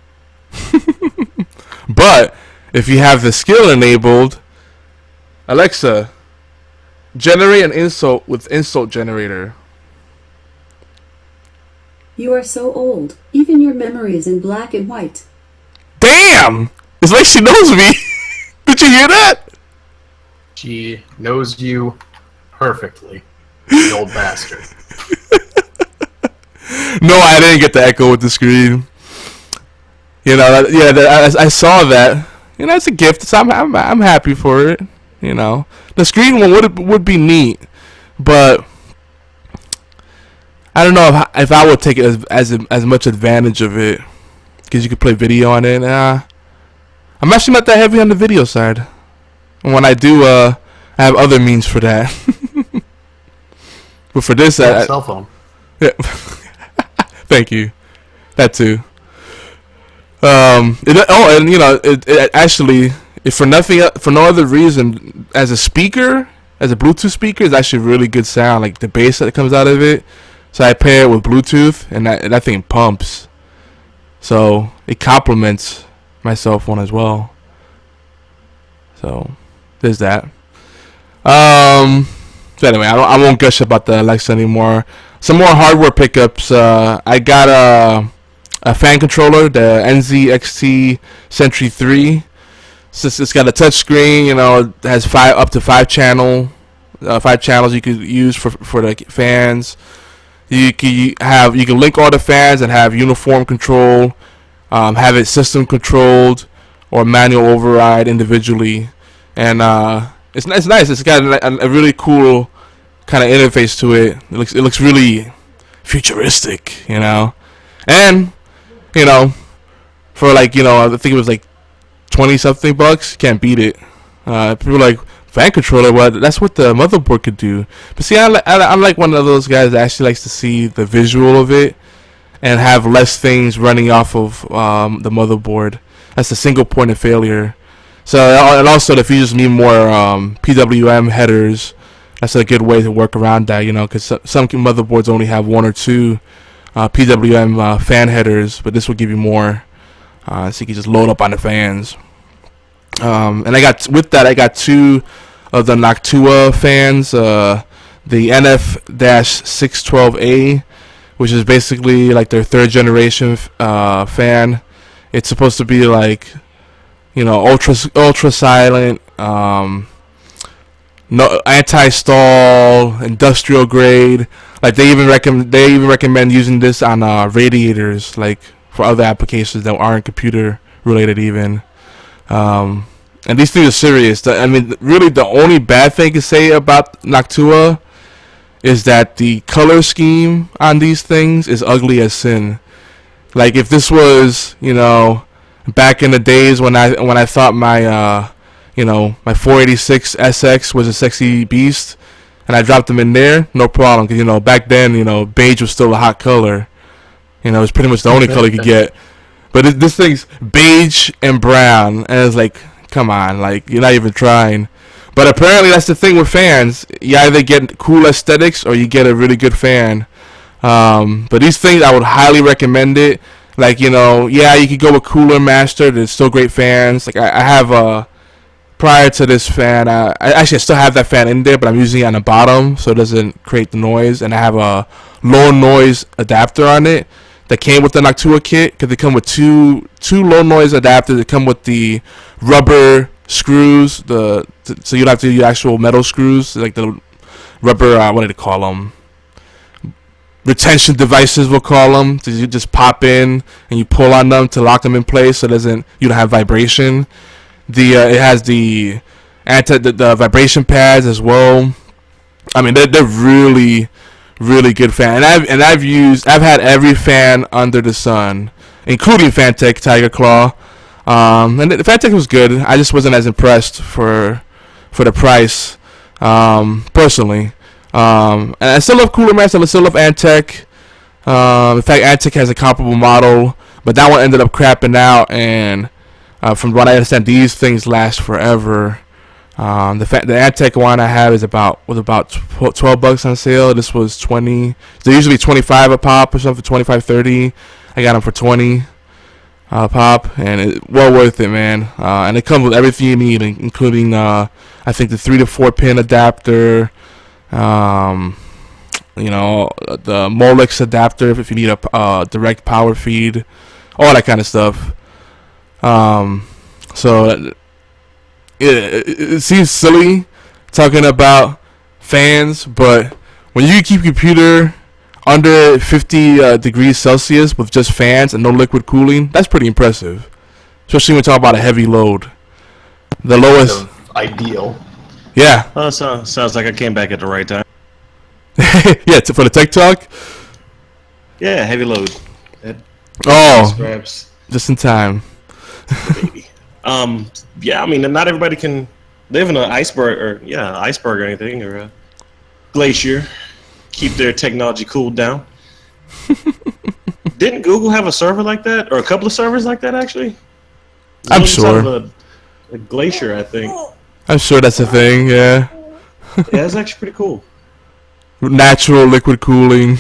Speaker 1: But if you have the skill enabled, Alexa, generate an insult with insult generator.
Speaker 7: You are so old. Even your memory is in black and white.
Speaker 1: Damn! It's like she knows me. Did you hear that?
Speaker 2: She knows you perfectly, you old bastard.
Speaker 1: No, I didn't get the echo with the screen. I saw that. It's a gift. So I'm happy for it. The screen one would be neat, but I don't know if I would take it as much advantage of it, because you could play video on it. I'm actually not that heavy on the video side. And when I do, I have other means for that. But for this,
Speaker 2: cell phone.
Speaker 1: Yeah. Thank you. That too. It actually, if for no other reason, as a Bluetooth speaker, it's actually really good sound. Like the bass that comes out of it. So I pair it with Bluetooth, and that thing pumps. So it complements my cell phone as well. So there's that. So anyway, I won't gush about the Alexa anymore. Some more hardware pickups. I got a fan controller, the NZXT Sentry 3. It's got a touch screen. It has up to 5 channels you could use for the fans. You can link all the fans and have uniform control, have it system controlled or manual override individually, and it's nice. It's got a really cool kind of interface to it. It looks really futuristic, and for I think it was like $20-something bucks. Can't beat it. People are like, fan controller, well, that's what the motherboard could do. But see, I'm like one of those guys that actually likes to see the visual of it and have less things running off of the motherboard. That's the single point of failure. So, and also if you just need more PWM headers, that's a good way to work around that, because some motherboards only have 1 or 2 PWM fan headers, but this will give you more, so you can just load up on the fans. And I got 2 of the Noctua fans, the NF-612A, which is basically like their 3rd generation fan. It's supposed to be like, ultra silent, no anti-stall, industrial grade. Like they even recommend using this on radiators, like for other applications that aren't computer related even. And these things are serious. I mean, really, the only bad thing to say about Noctua is that the color scheme on these things is ugly as sin. Like, if this was, back in the days when I thought my my 486 SX was a sexy beast, and I dropped them in there, no problem. Cause back then, beige was still a hot color. It was pretty much the only color you could get. But this thing's beige and brown, and it's like, come on, like, you're not even trying. But apparently that's the thing with fans. You either get cool aesthetics or you get a really good fan. But these things, I would highly recommend it. Like, you could go with Coolermaster. There's still great fans. Like, I have prior to this fan, I still have that fan in there, but I'm using it on the bottom so it doesn't create the noise. And I have a low noise adapter on it that came with the Noctua kit, because they come with two low noise adapters that come with the rubber screws, so you don't have to use actual metal screws, like the rubber, what do they call them? Retention devices, we'll call them. So you just pop in and you pull on them to lock them in place so you don't have vibration. It has the the vibration pads as well. I mean, they're really, really good fan. And I've had every fan under the sun, including Phantek Tiger Claw. And the Phantek was good. I just wasn't as impressed for the price, personally. And I still love Coolermaster. I still love Antec. In fact, Antec has a comparable model, but that one ended up crapping out. And from what I understand, these things last forever. The Antec one I have was about $12 on sale. This was 20. They're usually 25 a pop or something, 25, 30. I got them for 20 pop, and it's well worth it, man. And it comes with everything you need, including I think the 3 to 4 pin adapter, the Molex adapter if you need a direct power feed, all that kind of stuff. So it seems silly talking about fans, but when you keep your computer under 50 degrees Celsius with just fans and no liquid cooling, that's pretty impressive. Especially when we talk about a heavy load. The lowest
Speaker 2: ideal.
Speaker 1: Yeah.
Speaker 6: Oh, sounds like I came back at the right time.
Speaker 1: Yeah, for the tech talk.
Speaker 6: Yeah, heavy load.
Speaker 1: Scraps. Just in time.
Speaker 6: Baby. Yeah, I mean, not everybody can live in an iceberg or anything, or a glacier. Keep their technology cooled down. Didn't Google have a server like that, or a couple of servers like that, actually?
Speaker 1: I'm sure.
Speaker 6: A glacier, I think.
Speaker 1: I'm sure that's a thing, yeah.
Speaker 6: Yeah, that's actually pretty cool.
Speaker 1: Natural liquid cooling.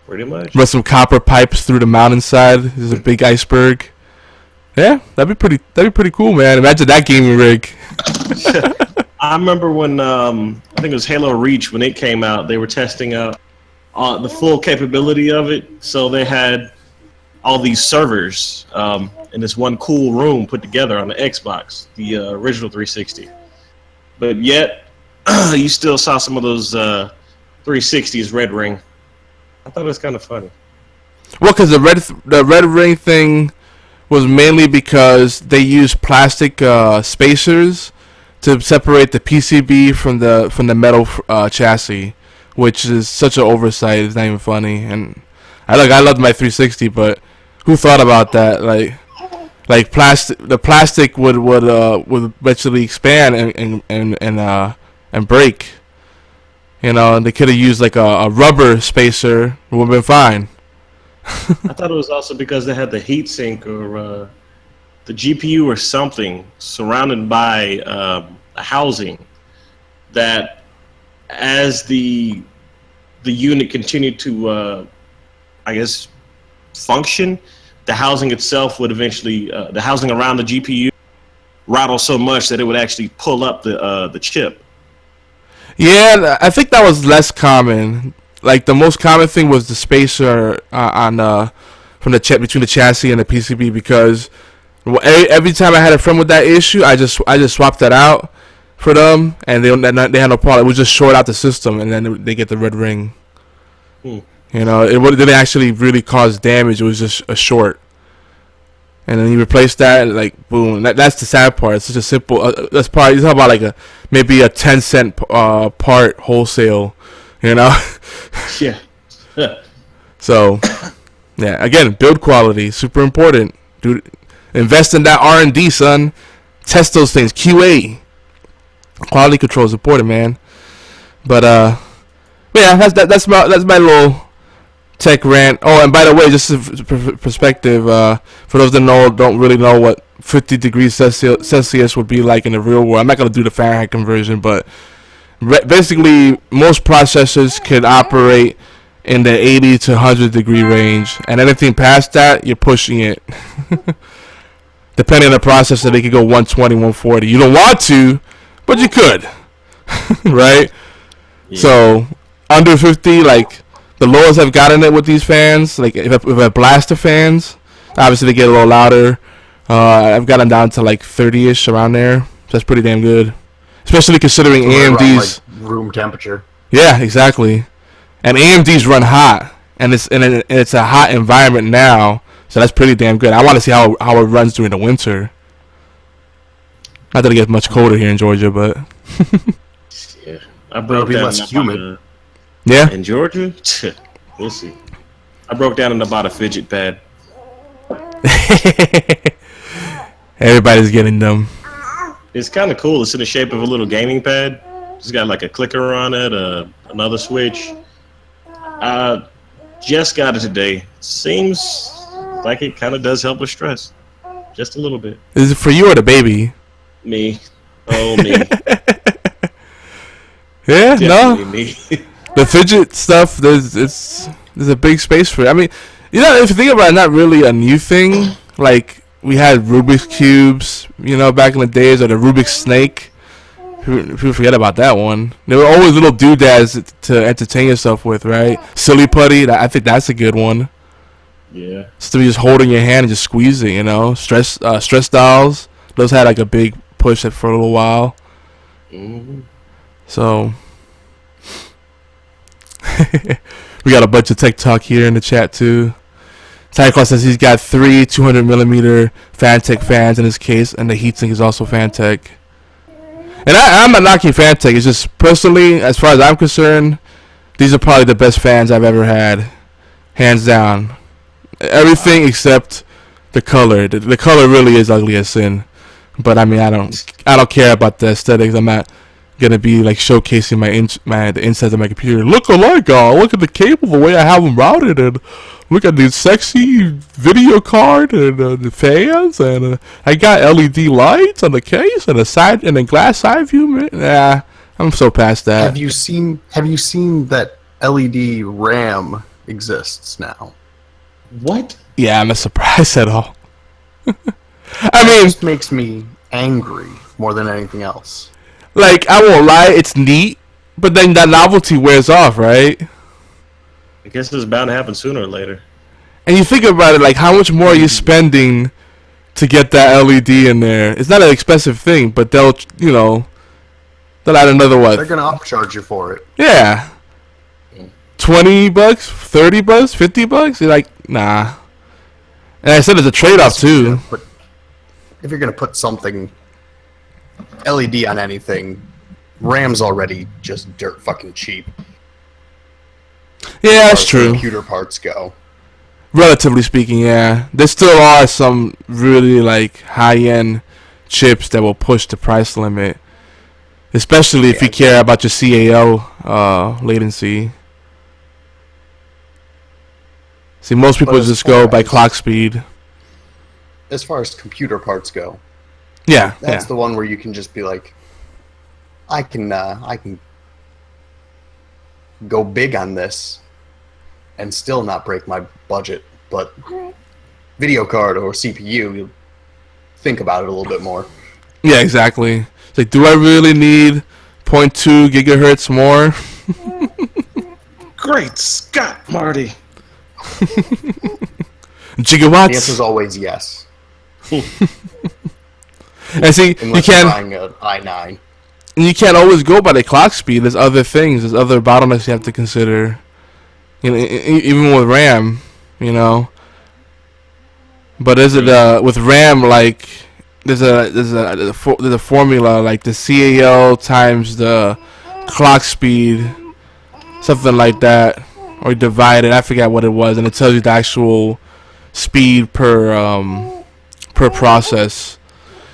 Speaker 6: Pretty much.
Speaker 1: Run some copper pipes through the mountainside. There's a big iceberg. Yeah, that'd be pretty cool, man. Imagine that gaming rig.
Speaker 6: I remember when I think it was Halo Reach, when it came out, they were testing out the full capability of it. So they had all these servers in this one cool room put together on the Xbox, the original 360. But yet, you still saw some of those 360s red ring. I thought it was kind of funny.
Speaker 1: Well, because the red ring thing was mainly because they used plastic spacers to separate the PCB from the metal chassis, which is such an oversight. It's not even funny. And I loved my 360, but who thought about that? Like the plastic would eventually expand and break. And they could have used like a rubber spacer. It would have been fine.
Speaker 6: I thought it was also because they had the heatsink or the GPU or something surrounded by a housing that, as the unit continued to, I guess, function, the housing itself would eventually, the housing around the GPU rattle so much that it would actually pull up the chip.
Speaker 1: Yeah, I think that was less common. Like, the most common thing was the spacer from between the chassis and the PCB, because every time I had a friend with that issue, I just swapped that out for them, and they had no problem. It was just short out the system, and then they get the red ring. It didn't actually really cause damage. It was just a short. and then you replace that, like boom. That's the sad part. It's such a simple. That's probably you talk about like maybe a 10-cent part wholesale, you know.
Speaker 6: Yeah.
Speaker 1: So, yeah. Again, build quality super important, dude. Invest in that R&D, son. Test those things. QA. Quality control is important, man. But yeah, that's my little tech rant. Oh, and by the way, just a perspective, for those that don't really know what 50 degrees Celsius would be like in the real world. I'm not gonna do the Fahrenheit conversion, but basically most processors could operate in the 80 to 100 degree range, and anything past that, you're pushing it. Depending on the processor, they could go 120, 140. You don't want to, but you could, right? Yeah. So under 50, like the lowest I've gotten it with these fans, like if I blast the fans, obviously they get a little louder. I've gotten down to like 30-ish around there. So that's pretty damn good, especially considering AMD's
Speaker 2: around, like, room temperature.
Speaker 1: Yeah, exactly. And AMD's run hot, and it's a hot environment now, so that's pretty damn good. I want to see how it runs during the winter. Not that it gets much colder here in Georgia, but
Speaker 6: yeah, I broke down less humid.
Speaker 1: Yeah,
Speaker 6: in Georgia, we'll see. I broke down and bought a fidget pad.
Speaker 1: Everybody's getting them.
Speaker 6: It's kind of cool. It's in the shape of a little gaming pad. It's got like a clicker on it, another switch. I just got it today. Seems like it kind of does help with stress, just a little bit.
Speaker 1: Is it for you or the baby?
Speaker 6: Me. Oh, me.
Speaker 1: Yeah,
Speaker 6: definitely
Speaker 1: no.
Speaker 6: Me.
Speaker 1: The fidget stuff, there's a big space for it. I mean, you know, if you think about it, not really a new thing. Like we had Rubik's cubes, you know, back in the days, or the Rubik's snake. People forget about that one. There were always little doodads to entertain yourself with, right? Silly putty, I think that's a good one.
Speaker 6: Yeah.
Speaker 1: Just to be just holding your hand and just squeezing, you know. Stress dolls, those had like a big push for a little while.
Speaker 6: Mm-hmm.
Speaker 1: So we got a bunch of tech talk here in the chat too. Tyclaw says he's got 3 200mm Phantek fans in his case, and the heatsink is also Phantek. And I'm not knocking Phantek. It's just personally, as far as I'm concerned, these are probably the best fans I've ever had, hands down. Everything except the color. The color really is ugly as sin. But I mean, I don't care about the aesthetics. I'm not gonna be like showcasing the insides of my computer. Look at the cable, the way I have them routed, and look at this sexy video card and the fans, and I got LED lights on the case and a glass side view. Nah, I'm so past that.
Speaker 2: Have you seen that LED RAM exists now?
Speaker 6: What?
Speaker 1: Yeah, I'm not surprised at all. I mean,
Speaker 2: it just makes me angry more than anything else.
Speaker 1: Like, I won't lie, it's neat, but then that novelty wears off, right?
Speaker 6: I guess it's bound to happen sooner or later.
Speaker 1: And you think about it, like, how much more are you spending to get that LED in there? It's not an expensive thing, but they'll add another what?
Speaker 2: They're gonna upcharge you for it.
Speaker 1: Yeah. $20, $30, $50? You're like, nah. And I said it's a trade-off too.
Speaker 2: But if you're gonna put something LED on anything, RAM's already just dirt fucking cheap.
Speaker 1: Yeah, that's true.
Speaker 2: Computer parts go.
Speaker 1: Relatively speaking, yeah. There still are some really like high-end chips that will push the price limit, especially if you care about your CAO latency. See, most people just go by clock speed.
Speaker 2: As far as computer parts go,
Speaker 1: yeah,
Speaker 2: that's the one where you can just be like, I can go big on this and still not break my budget. But video card or CPU, you think about it a little bit more.
Speaker 1: Yeah, exactly. It's like, do I really need 0.2 gigahertz more?
Speaker 6: Great Scott, Marty.
Speaker 1: Gigawatts?
Speaker 2: The answer is always yes.
Speaker 1: And see,
Speaker 2: unless you're buying an i9.
Speaker 1: And you can't always go by the clock speed. There's other things. There's other bottlenecks you have to consider. You know, even with RAM, you know. But is it with RAM like there's a formula like the CAL times the clock speed, something like that, or divide it. I forget what it was, and it tells you the actual speed per process.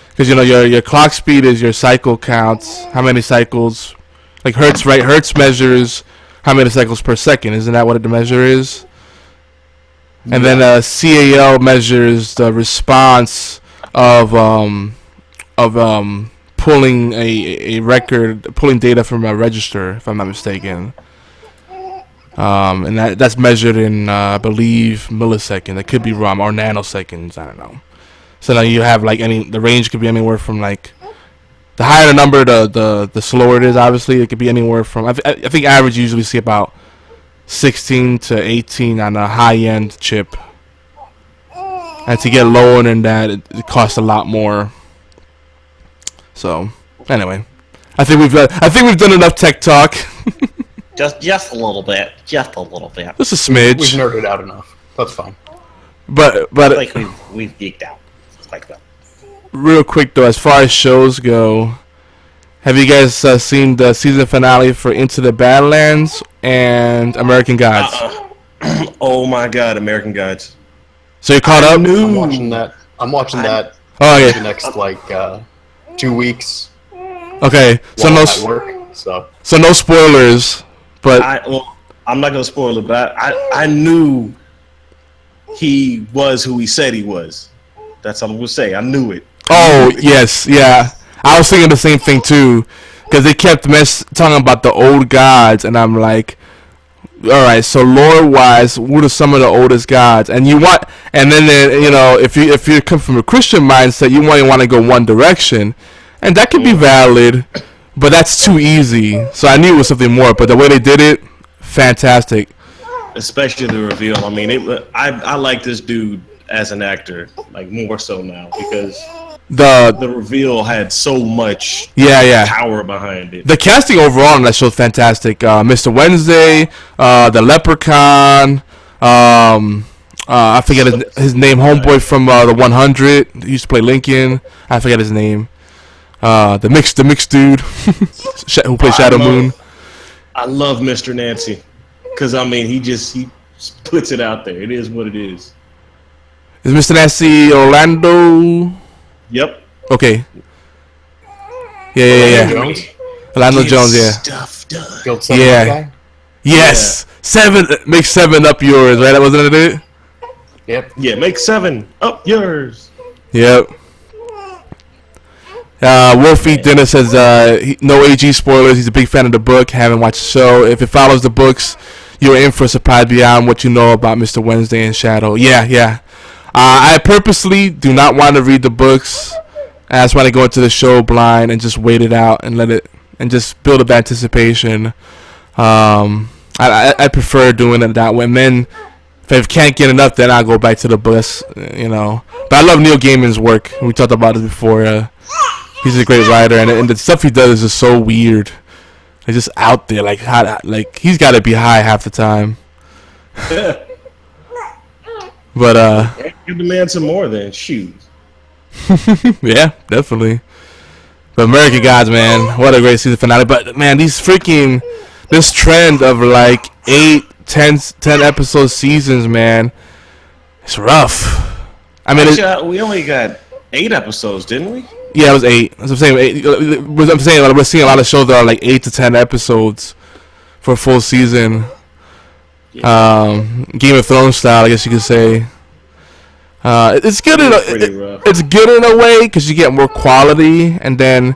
Speaker 1: Because your clock speed is your cycle counts, how many cycles, like hertz, right? Hertz measures how many cycles per second. Isn't that what the measure is? And then CAL measures the response of pulling a record, pulling data from a register, if I'm not mistaken. And that's measured in I believe milliseconds. It could be wrong, or nanoseconds. I don't know. So now you have like the range could be anywhere from like the higher the number, the slower it is. Obviously, it could be anywhere from I think average you usually see about 16 to 18 on a high-end chip, and to get lower than that, it costs a lot more. So anyway, I think we've done enough tech talk.
Speaker 8: just a little bit, just a
Speaker 1: Just a smidge.
Speaker 2: We've nerded out enough. That's fine.
Speaker 1: But
Speaker 8: I think we've geeked out. It's like that.
Speaker 1: Real quick though, as far as shows go, have you guys seen the season finale for Into the Badlands and American Gods?
Speaker 6: Oh my God, American Gods!
Speaker 1: So you caught up?
Speaker 2: I'm watching that.
Speaker 1: Oh yeah.
Speaker 2: The next 2 weeks.
Speaker 1: Okay, so no no spoilers, but
Speaker 6: I'm not gonna spoil it, but I knew he was who he said he was. That's all I'm gonna say. I knew it.
Speaker 1: Oh yes, yeah. I was thinking the same thing too, because they kept talking about the old gods, and I'm like, all right, so lore-wise, what are some of the oldest gods? And then if you come from a Christian mindset, you want to go one direction, and that could be valid, but that's too easy. So I knew it was something more, but the way they did it, fantastic.
Speaker 6: Especially the reveal. I mean, I like this dude as an actor, like more so now, because the reveal had so much power behind it.
Speaker 1: The casting overall on that show is fantastic. Mr. Wednesday, the Leprechaun, I forget his name, homeboy from the 100, he used to play Lincoln. I forget his name. The mixed dude who plays Shadow Moon.
Speaker 6: I love Mr. Nancy, because I mean he puts it out there. It is what it is.
Speaker 1: Is Mr. Nancy Orlando?
Speaker 6: Yep.
Speaker 1: Okay. Yeah. Orlando Jones, yeah.
Speaker 6: Stuff done.
Speaker 1: Yeah. Yes. Yeah. Make 7 up yours, right? That wasn't it?
Speaker 2: Yep.
Speaker 6: Yeah, make 7 up yours.
Speaker 1: Yep. Wolf Eat Dinner says no AG spoilers. He's a big fan of the book. Haven't watched the show. If it follows the books, you're in for a surprise beyond what you know about Mr. Wednesday and Shadow. Yeah. I purposely do not want to read the books. I just want to go into the show blind and just wait it out and and just build up anticipation. I prefer doing it that way. And then if I can't get enough, then I'll go back to the books. But I love Neil Gaiman's work. We talked about it before. He's a great writer, and the stuff he does is just so weird. It's just out there, like he's got to be high half the time. But
Speaker 6: give the man some more then. Shoot.
Speaker 1: Yeah, definitely. But American Gods, man, what a great season finale. But man, this trend of like 8, 10 episode seasons, man, it's rough. I mean,
Speaker 6: we only got 8 episodes, didn't we?
Speaker 1: Yeah, it was 8. That's what I'm saying. 8, I'm saying we're seeing a lot of shows that are like 8 to 10 episodes for a full season. Game of Thrones style, I guess you could say. It's good it's good in a way because you get more quality, and then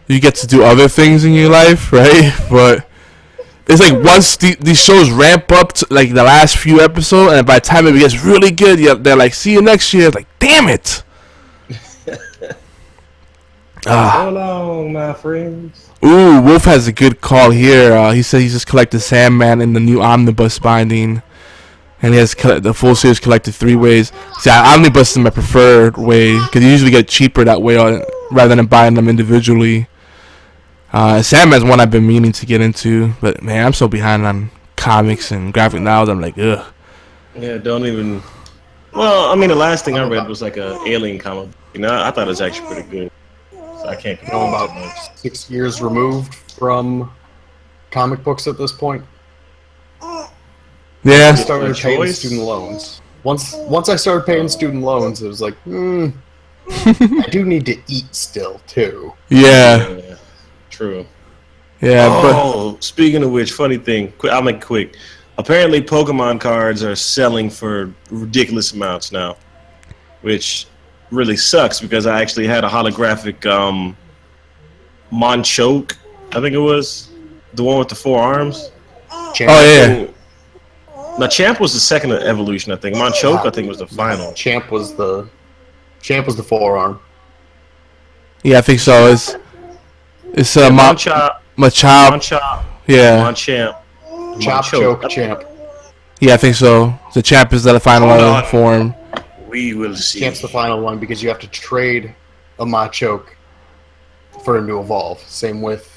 Speaker 1: you get to do other things in your life, right? But it's like once these shows ramp up to like the last few episodes, and by the time it gets really good, they're like, "See you next year." It's like, damn it.
Speaker 6: So long, my friends.
Speaker 1: Ooh, Wolf has a good call here. He said he just collected Sandman in the new Omnibus binding, and he has the full series collected 3 ways. See, Omnibus is my preferred way because you usually get cheaper that way rather than buying them individually. Sandman's one I've been meaning to get into, but man, I'm so behind on comics and graphic novels. I'm like, ugh.
Speaker 6: Yeah, don't even Well, I mean, the last thing I read was like a alien comic. You know, I thought it was actually pretty good. So I can't
Speaker 2: know about 6 years removed from comic books at this point.
Speaker 1: Yeah.
Speaker 2: I started paying student loans. Once I started paying student loans, it was like, I do need to eat still too.
Speaker 1: Yeah.
Speaker 6: True.
Speaker 1: Yeah.
Speaker 6: Speaking of which, funny thing. I'll make it quick. Apparently, Pokemon cards are selling for ridiculous amounts now, which really sucks because I actually had a holographic Monchoke, I think it was, the one with the 4 arms.
Speaker 2: Champ.
Speaker 1: Oh yeah.
Speaker 6: Now Champ was the second evolution, I think. Monchoke, I think, was the final.
Speaker 2: Champ was the forearm.
Speaker 1: Yeah, I think so. It's
Speaker 6: Machop.
Speaker 1: Yeah.
Speaker 6: Machamp.
Speaker 2: Chop, choke, champ.
Speaker 1: Yeah, I think so. The champ is the final form.
Speaker 6: We will see.
Speaker 2: Champ's the final one because you have to trade a Machoke for him to evolve. Same with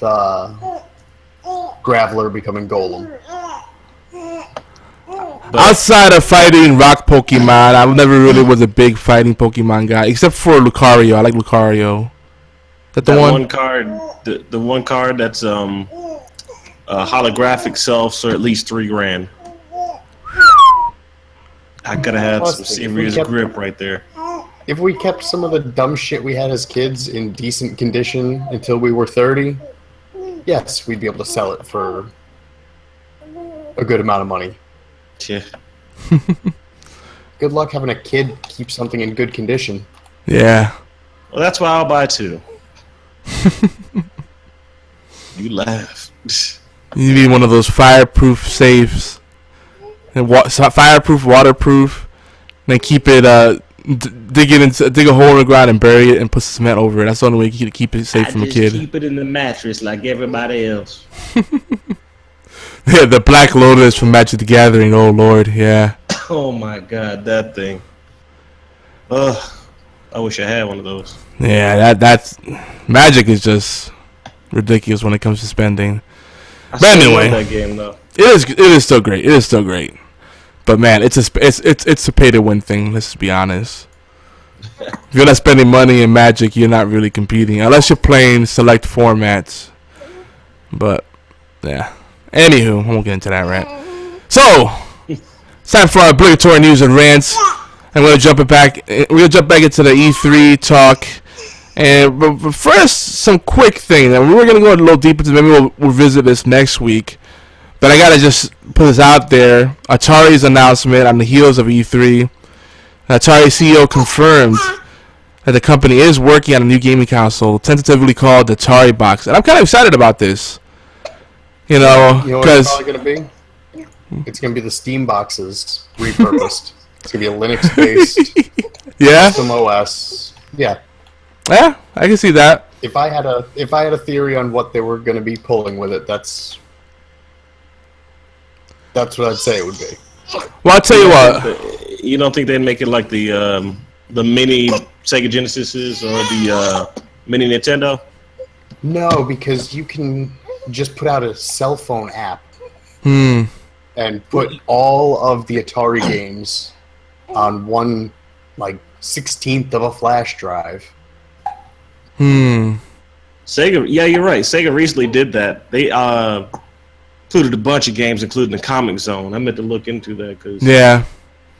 Speaker 2: Graveler becoming Golem.
Speaker 1: Outside of fighting rock Pokemon, I never really was a big fighting Pokemon guy, except for Lucario. I like Lucario. That
Speaker 6: one card, the one card that's holographic self, so at least $3,000. I gotta have some serious grip right there.
Speaker 2: If we kept some of the dumb shit we had as kids in decent condition until we were 30, yes, we'd be able to sell it for a good amount of money.
Speaker 6: Yeah.
Speaker 2: Good luck having a kid keep something in good condition.
Speaker 1: Yeah.
Speaker 6: Well, that's why I'll buy 2. You laugh.
Speaker 1: You need one of those fireproof safes. And fireproof, waterproof. And then keep it, dig a hole in the ground and bury it and put cement over it. That's the only way you can keep it safe from a kid.
Speaker 8: Keep it in the mattress like everybody else.
Speaker 1: Yeah, the Black Lotus from Magic the Gathering. Oh Lord, yeah.
Speaker 6: Oh my God, that thing. Ugh, I wish I had one of those.
Speaker 1: Yeah, that's Magic is just ridiculous when it comes to spending. But anyway,
Speaker 6: that game though.
Speaker 1: It is still great. It is still great. But man, it's a pay to win thing. Let's just be honest. If you're not spending money in Magic, you're not really competing unless you're playing select formats. But yeah. Anywho, I won't get into that rant. So, it's time for our obligatory news and rants. I'm gonna jump back into the E3 talk. And but first, some quick thing. And we're gonna go a little deeper. Maybe we'll visit this next week. But I gotta just put this out there. Atari's announcement on the heels of E3. Atari CEO confirmed that the company is working on a new gaming console, tentatively called the Atari Box. And I'm kind of excited about this. You know what it's
Speaker 2: probably going to be? It's going to be the Steam boxes repurposed. It's going to be a Linux-based custom OS. Yeah.
Speaker 1: Yeah, I can see that.
Speaker 2: If I had a theory on what they were going to be pulling with it, that's what I'd say it would be.
Speaker 1: Well, I'll tell you what.
Speaker 6: You don't think they'd make it like the mini Sega Genesises or the mini Nintendo?
Speaker 2: No, because you can just put out a cell phone app and put all of the Atari games on one 16th of a flash drive.
Speaker 6: Sega, yeah, you're right. Sega recently did that. They included a bunch of games, including the Comic Zone. I meant to look into that because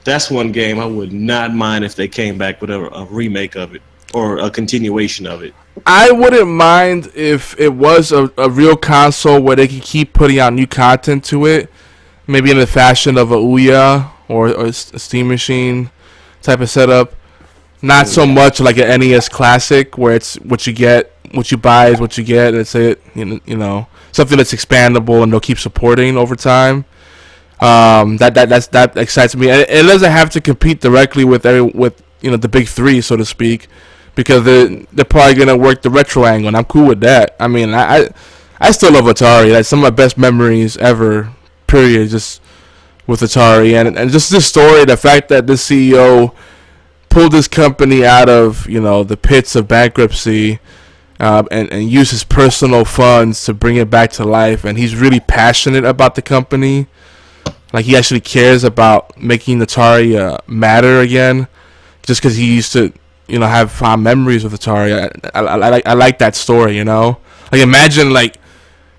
Speaker 6: that's one game I would not mind if they came back with a remake of it or a continuation of it.
Speaker 1: I wouldn't mind if it was a real console where they could keep putting out new content to it, maybe in the fashion of a Ouya or a Steam Machine type of setup. Not so much like an NES Classic where it's what you get, what you buy is what you get. That's it. You know, something that's expandable and they'll keep supporting over time. That excites me. And it doesn't have to compete directly with the big three, so to speak. Because they're probably gonna work the retro angle, and I'm cool with that. I mean, I still love Atari. That's some of my best memories ever. Period. Just with Atari, and just this story, the fact that this CEO pulled this company out of the pits of bankruptcy, and used his personal funds to bring it back to life, and he's really passionate about the company. Like he actually cares about making Atari matter again, just because he used to, have fond memories with Atari. I like that story, Like imagine like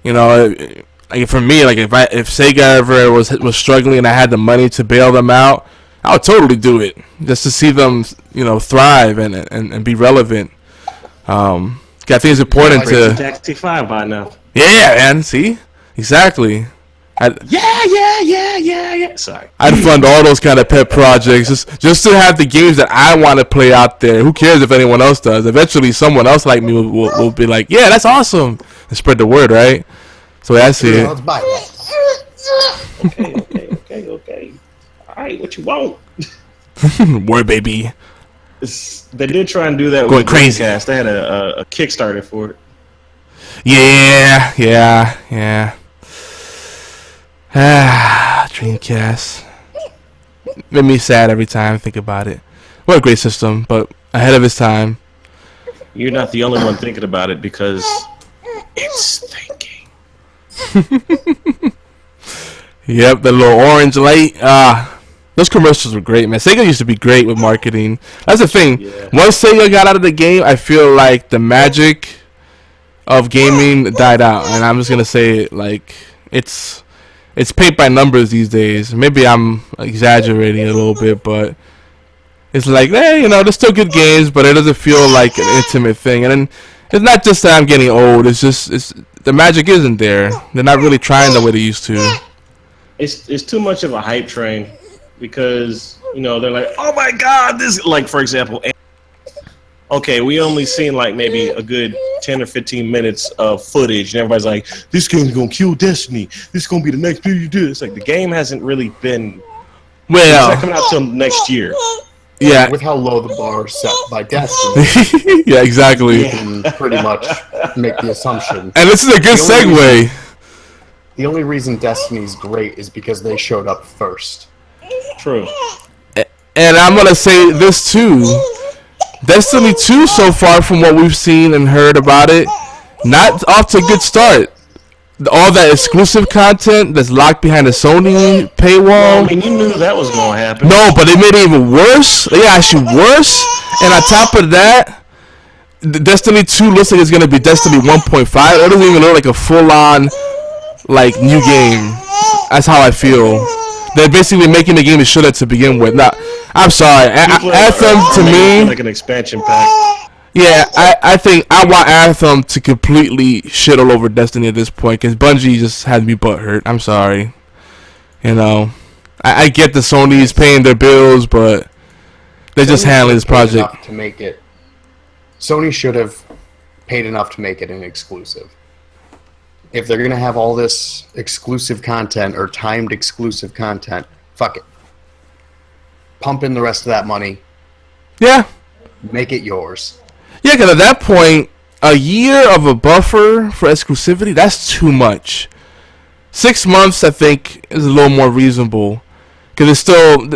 Speaker 1: for me, like if Sega ever was struggling and I had the money to bail them out, I would totally do it just to see them thrive and be relevant. I think it's important to
Speaker 6: Taxi 5 by now.
Speaker 1: Yeah, man. See, exactly.
Speaker 6: Yeah. Sorry.
Speaker 1: I'd fund all those kind of pet projects just to have the games that I want to play out there. Who cares if anyone else does? Eventually, someone else like me will be like, yeah, that's awesome, and spread the word, right? So that's it.
Speaker 2: Let's buy
Speaker 6: Okay. All right, what you want?
Speaker 1: Word, baby.
Speaker 6: They did try and do that
Speaker 1: Going
Speaker 6: with
Speaker 1: crazy.
Speaker 6: Dreamcast. They had a Kickstarter for it.
Speaker 1: Yeah. Dreamcast. Made me sad every time I think about it. What a great system, but ahead of its time.
Speaker 6: You're not the only one thinking about it because it's thinking.
Speaker 1: Yep, the little orange light. Those commercials were great, man. Sega used to be great with marketing. That's the thing.
Speaker 6: Yeah.
Speaker 1: Once Sega got out of the game, I feel like the magic of gaming died out. And I'm just gonna say it, like it's paint by numbers these days. Maybe I'm exaggerating a little bit, but it's like, there's still good games, but it doesn't feel like an intimate thing. And then it's not just that I'm getting old. It's the magic isn't there. They're not really trying the way they used to.
Speaker 6: It's too much of a hype train because they're like, oh my god, this, like, for example, okay, we only seen like maybe a good 10 or 15 minutes of footage, and everybody's like, this game's gonna kill Destiny. This is gonna be the next thing you do. It's like the game hasn't really been. It's not coming out till next year.
Speaker 1: Yeah,
Speaker 2: with how low the bar is set by Destiny.
Speaker 1: Yeah, exactly.
Speaker 2: You can pretty much make the assumption.
Speaker 1: And this is a good segue.
Speaker 2: The only reason Destiny's great is because they showed up first.
Speaker 6: True.
Speaker 1: And I'm gonna say this too. Destiny 2, so far from what we've seen and heard about it, not off to a good start. All that exclusive content that's locked behind the Sony paywall.
Speaker 6: Well, I mean, you knew that was going to happen.
Speaker 1: No, but they made it even worse. They actually worse. And on top of that, Destiny 2 looks like it's going to be Destiny 1.5. It doesn't even look like a full-on, like, new game. That's how I feel. They're basically making the game it should have to begin with. Now, I'm sorry. Anthem, to me,
Speaker 6: like an expansion pack.
Speaker 1: Yeah, I think I want Anthem to completely shit all over Destiny at this point because Bungie just had me butthurt. I'm sorry. I get the Sony's paying their bills, but they're just handling this project.
Speaker 2: To make it, Sony should have paid enough to make it an exclusive. If they're going to have all this exclusive content or timed exclusive content, fuck it. Pump in the rest of that money.
Speaker 1: Yeah.
Speaker 2: Make it yours.
Speaker 1: Yeah, because at that point, a year of a buffer for exclusivity, that's too much. 6 months, I think, is a little more reasonable. Because it's still,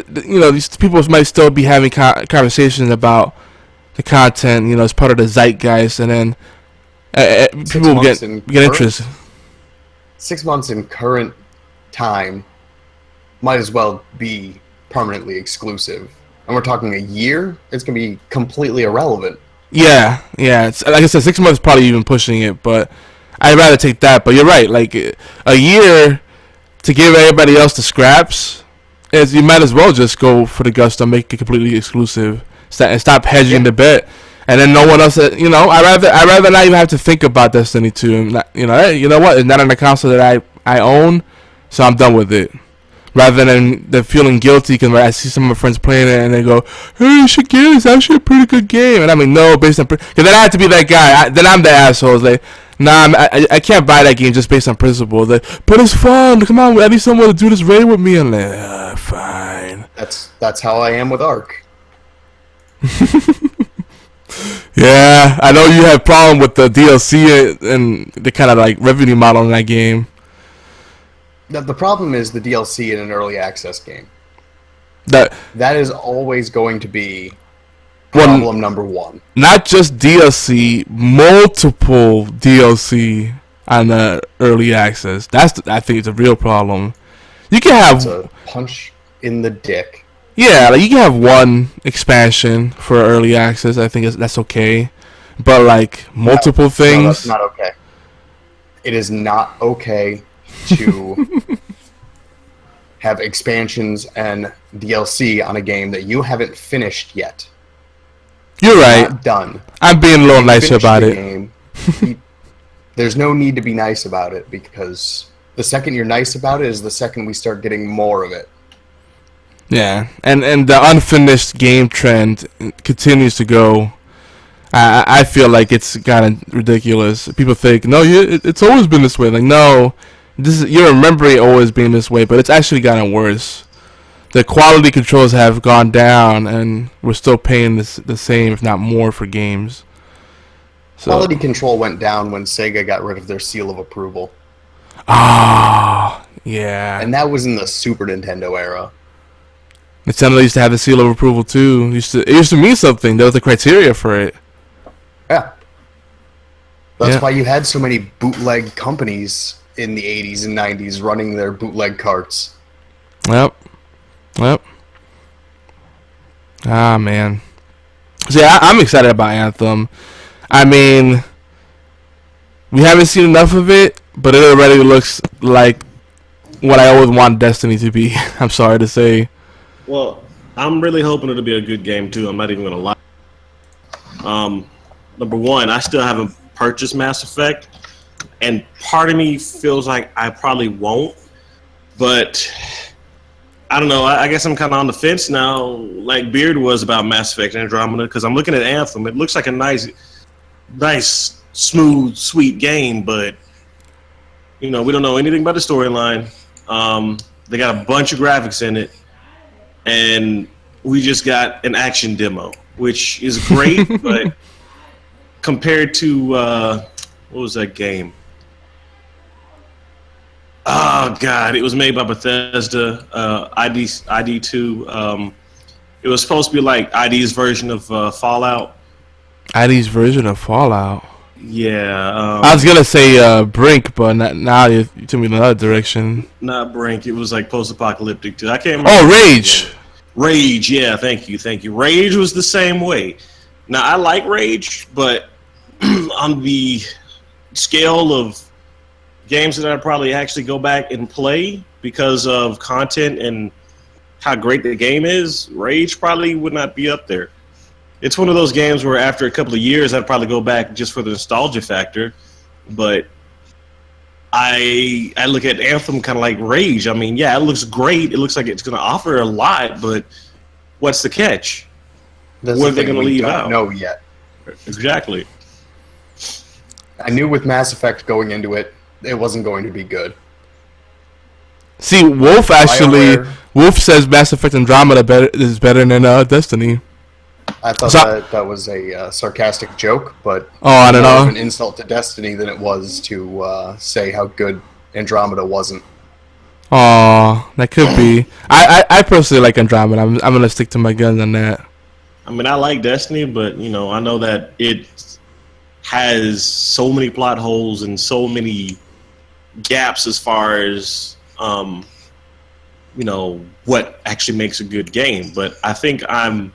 Speaker 1: these people might still be having conversations about the content, as part of the zeitgeist, and then people will get interested.
Speaker 2: 6 months in current time might as well be permanently exclusive. And we're talking a year, it's going to be completely irrelevant.
Speaker 1: Yeah. It's, like I said, 6 months probably even pushing it, but I'd rather take that. But you're right, like a year to give everybody else the scraps, you might as well just go for the gusto, make it completely exclusive, and stop hedging the bet. And then no one else, I'd rather not even have to think about Destiny 2. You know what? It's not on the console that I own, so I'm done with it. Rather than feeling guilty because I see some of my friends playing it and they go, hey, you should get it. It's actually a pretty good game. And I'm like, no, based on... Because then I have to be that guy. Then I'm the asshole. It's like, nah, I can't buy that game just based on principle. Like, but it's fun. Come on, I need someone to do this raid with me. I'm like, fine.
Speaker 2: That's how I am with Ark.
Speaker 1: Yeah, I know you have problem with the DLC and the kind of like revenue model in that game.
Speaker 2: The problem is the DLC in an early access game. That is always going to be problem number one.
Speaker 1: Not just DLC, multiple DLC on the early access. I think it's a real problem. You can have
Speaker 2: it's a punch in the dick.
Speaker 1: Yeah, like you can have one expansion for early access. I think that's okay, but like multiple things. No,
Speaker 2: that's not okay. It is not okay to have expansions and DLC on a game that you haven't finished yet.
Speaker 1: You're right.
Speaker 2: Not done.
Speaker 1: I'm being a little nicer about it.
Speaker 2: Game, there's no need to be nice about it, because the second you're nice about it is the second we start getting more of it.
Speaker 1: Yeah, and the unfinished game trend continues to go. I feel like it's kind of ridiculous. People think, no, it's always been this way. Like, no, you're remembering it always being this way, but it's actually gotten worse. The quality controls have gone down, and we're still paying the same, if not more, for games. So,
Speaker 2: quality control went down when Sega got rid of their seal of approval.
Speaker 1: Ah, yeah.
Speaker 2: And that was in the Super Nintendo era.
Speaker 1: Nintendo used to have the seal of approval too. It used to mean something. There was a criteria for it.
Speaker 2: Yeah. That's why you had so many bootleg companies in the 80s and 90s running their bootleg carts.
Speaker 1: Yep. Ah, man. See, I'm excited about Anthem. I mean, we haven't seen enough of it, but it already looks like what I always wanted Destiny to be. I'm sorry to say.
Speaker 6: Well, I'm really hoping it'll be a good game too. I'm not even gonna lie. Number one, I still haven't purchased Mass Effect, and part of me feels like I probably won't. But I don't know. I guess I'm kind of on the fence now, like Beard was about Mass Effect Andromeda, because I'm looking at Anthem. It looks like a nice, smooth, sweet game, but we don't know anything about the storyline. They got a bunch of graphics in it. And we just got an action demo, which is great, but compared to what was that game? Oh God, it was made by Bethesda, ID2. It was supposed to be like ID's version of Fallout.
Speaker 1: ID's version of Fallout.
Speaker 6: Yeah.
Speaker 1: I was gonna say Brink, but now you took me in another direction.
Speaker 6: Not Brink. It was like post-apocalyptic too. I can't remember.
Speaker 1: Oh, Rage.
Speaker 6: Rage. Yeah. Thank you. Rage was the same way. Now I like Rage, but on the scale of games that I'd probably actually go back and play because of content and how great the game is, Rage probably would not be up there. It's one of those games where after a couple of years, I'd probably go back just for the nostalgia factor. But I look at Anthem kind of like Rage. I mean, yeah, it looks great. It looks like it's going to offer a lot, but what's the catch? What are they going to leave out?
Speaker 2: No, yet.
Speaker 6: Exactly.
Speaker 2: I knew with Mass Effect going into it, it wasn't going to be good.
Speaker 1: See, Wolf says Mass Effect Andromeda is better than Destiny.
Speaker 2: I thought that was a sarcastic joke, but
Speaker 1: I don't know.
Speaker 2: An insult to Destiny than it was to say how good Andromeda wasn't.
Speaker 1: Oh, that could be. I personally like Andromeda. I'm gonna stick to my guns on that.
Speaker 6: I mean, I like Destiny, but I know that it has so many plot holes and so many gaps as far as what actually makes a good game. But I think I've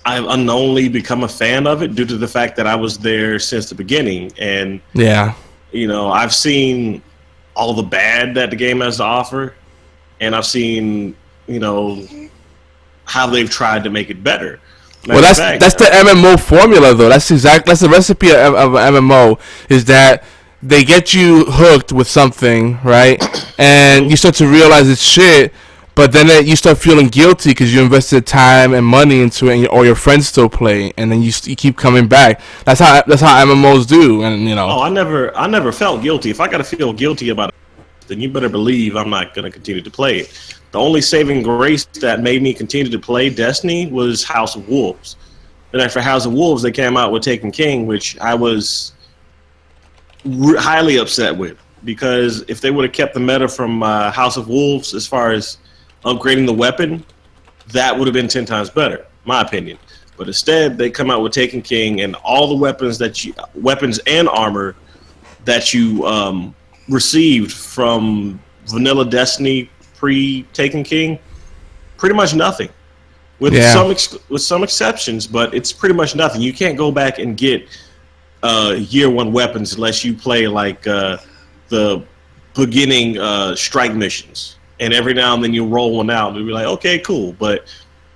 Speaker 6: unknowingly become a fan of it due to the fact that I was there since the beginning, and I've seen all the bad that the game has to offer, and I've seen how they've tried to make it better.
Speaker 1: Well, that's the MMO formula, though. That's the recipe of MMO, is that they get you hooked with something, right? And you start to realize it's shit, but then you start feeling guilty because you invested time and money into it, or your friends still play, and then you keep coming back. That's how MMOs do, and
Speaker 6: Oh, I never felt guilty. If I gotta feel guilty about it, then you better believe I'm not gonna continue to play it. The only saving grace that made me continue to play Destiny was House of Wolves. Then after House of Wolves, they came out with Taken King, which I was highly upset with, because if they would have kept the meta from House of Wolves as far as upgrading the weapon, that would have been 10 times better, my opinion. But instead, they come out with Taken King, and all the weapons and armor that you received from vanilla Destiny pre-Taken King, pretty much nothing. With some exceptions, but it's pretty much nothing. You can't go back and get year one weapons unless you play like the beginning strike missions. And every now and then you roll one out and be like, okay, cool. But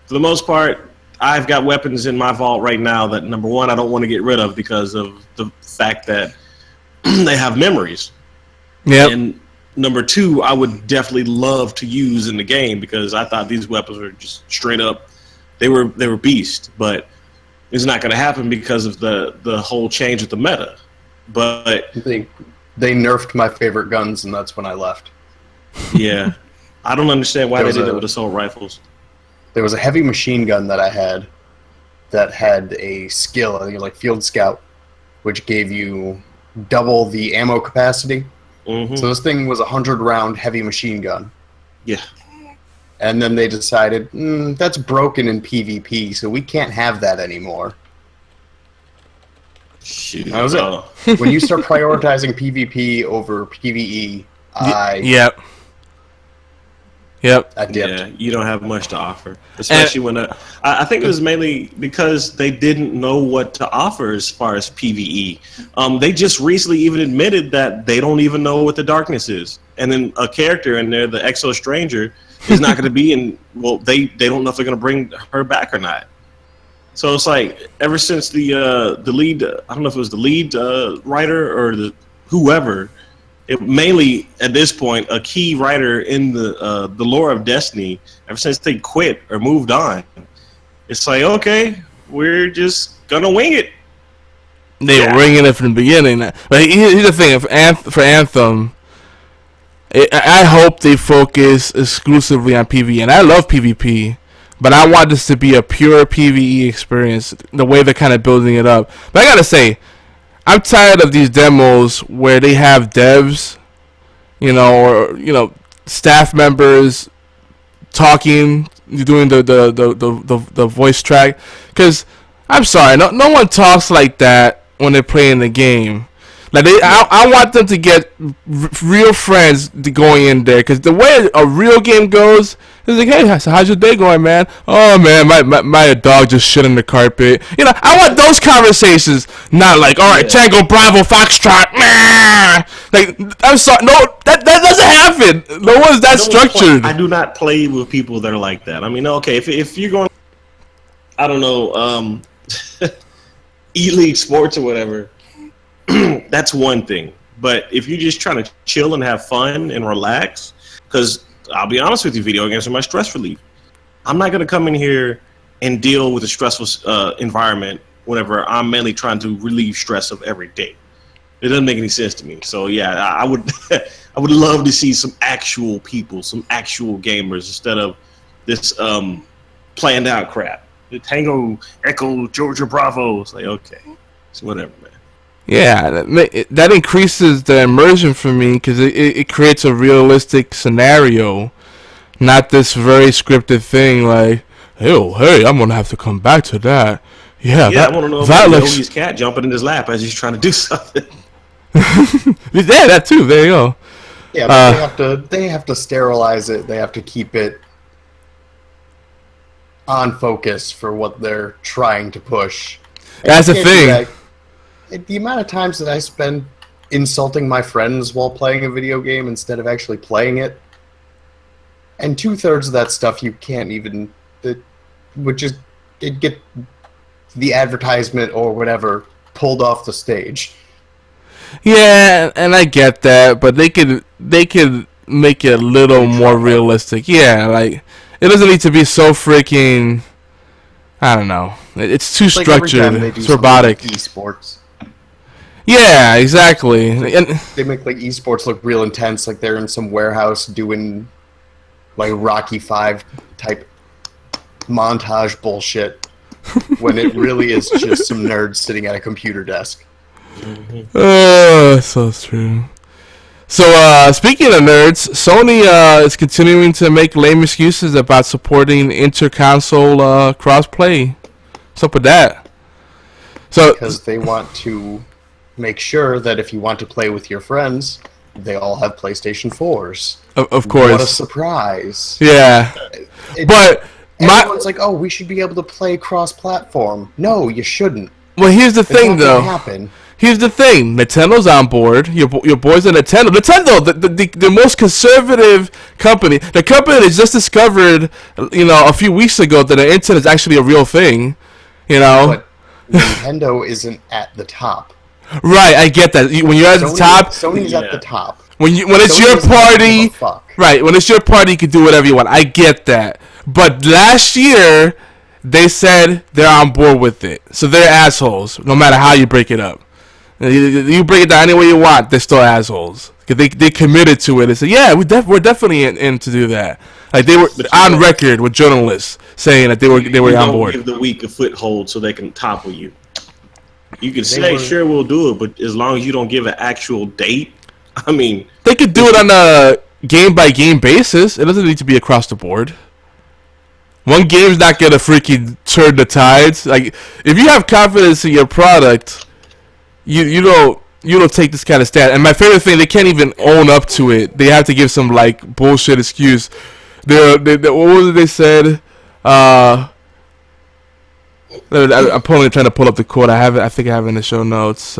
Speaker 6: for the most part, I've got weapons in my vault right now that, number one, I don't want to get rid of because of the fact that they have memories.
Speaker 1: Yep.
Speaker 6: And number two, I would definitely love to use in the game because I thought these weapons were just straight up, they were beast. But it's not going to happen because of the whole change with the meta. But
Speaker 2: they nerfed my favorite guns, and that's when I left.
Speaker 6: Yeah. I don't understand why they did it with assault rifles.
Speaker 2: There was a heavy machine gun that I had that had a skill, I think like Field Scout, which gave you double the ammo capacity. Mm-hmm. So this thing was a 100-round heavy machine gun.
Speaker 6: Yeah.
Speaker 2: And then they decided, that's broken in PvP, so we can't have that anymore.
Speaker 6: Shoot.
Speaker 2: That was it. When you start prioritizing PvP over PvE,
Speaker 1: Yep.
Speaker 6: Yeah, you don't have much to offer, especially when I think it was mainly because they didn't know what to offer as far as PvE. They just recently even admitted that they don't even know what the darkness is, and then a character in there, the Exo Stranger, is not going to be in. Well, they don't know if they're going to bring her back or not. So it's like ever since the lead, I don't know if it was the lead writer or the whoever. It mainly at this point a key writer in the lore of Destiny. Ever since they quit or moved on, it's like, okay, we're just gonna wing it.
Speaker 1: They were winging it from the beginning. But here's the thing: for Anthem, I hope they focus exclusively on PvE, and I love PvP. But I want this to be a pure PvE experience. The way they're kind of building it up. But I gotta say, I'm tired of these demos where they have devs, or staff members talking, doing the voice track. Because I'm sorry, no one talks like that when they're playing the game. Like I want them to get real friends going in there. Because the way a real game goes. He's like, hey, so how's your day going, man? Oh, man, my dog just shit on the carpet. I want those conversations, not like, all right, Tango, Bravo, Foxtrot. Like, I'm sorry, no, that doesn't happen. No one's that structured.
Speaker 6: I do not play with people that are like that. I mean, okay, if you're going, I don't know, E-League Sports or whatever, that's one thing. But if you're just trying to chill and have fun and relax, because I'll be honest with you, video games are my stress relief. I'm not going to come in here and deal with a stressful environment whenever I'm mainly trying to relieve stress of every day. It doesn't make any sense to me. So yeah, I would I would love to see some actual people, some actual gamers instead of this planned out crap. The Tango, Echo, Georgia, Bravo. It's like, okay, it's whatever, man.
Speaker 1: Yeah, that increases the immersion for me because it creates a realistic scenario, not this very scripted thing like, hey, I'm gonna have to come back to that. Yeah,
Speaker 6: I want to know about Yogi's cat jumping in his lap as he's trying to do something.
Speaker 1: Yeah, that too. There you go.
Speaker 2: Yeah, but they have to sterilize it. They have to keep it on focus for what they're trying to push.
Speaker 1: That's the thing.
Speaker 2: The amount of times that I spend insulting my friends while playing a video game instead of actually playing it, and 2/3 of that stuff you can't even, would just get the advertisement or whatever pulled off the stage.
Speaker 1: Yeah, and I get that, but they could make it a little more realistic. Yeah, like it doesn't need to be so freaking. I don't know. It's too structured. It's robotic.
Speaker 2: Esports.
Speaker 1: Yeah, exactly. And
Speaker 2: they make like esports look real intense, like they're in some warehouse doing like Rocky 5 type montage bullshit, when it really is just some nerds sitting at a computer desk.
Speaker 1: Oh, so true. So, speaking of nerds, Sony is continuing to make lame excuses about supporting inter-console cross-play. What's up with that? So,
Speaker 2: because they want to make sure that if you want to play with your friends, they all have PlayStation 4s.
Speaker 1: Of course.
Speaker 2: What a surprise.
Speaker 1: Yeah. But
Speaker 2: everyone's like, oh, we should be able to play cross-platform. No, you shouldn't.
Speaker 1: Well, here's the thing, though.
Speaker 2: Happen.
Speaker 1: Here's the thing. Nintendo's on board. Your boys at Nintendo. Nintendo, the most conservative company. The company that just discovered, a few weeks ago that the internet is actually a real thing.
Speaker 2: But Nintendo isn't at the top.
Speaker 1: Right, I get that. When you're at the top,
Speaker 2: Sony's at the top.
Speaker 1: When it's your party, right? When it's your party, you can do whatever you want. I get that. But last year, they said they're on board with it, so they're assholes. No matter how you break it up, you break it down any way you want, they're still assholes. Cause they committed to it and said, yeah, we're definitely in to do that. Like they were on record with journalists saying that they were on board.
Speaker 6: Give the weak a foothold so they can topple you. You can say, sure, we'll do it, but as long as you don't give an actual date, I mean...
Speaker 1: They could do it on a game-by-game basis. It doesn't need to be across the board. One game's not going to freaking turn the tides. Like, if you have confidence in your product, you don't take this kind of stand. And my favorite thing, they can't even own up to it. They have to give some, like, bullshit excuse. What was it they said? I'm trying to pull up the quote. I think I have it in the show notes.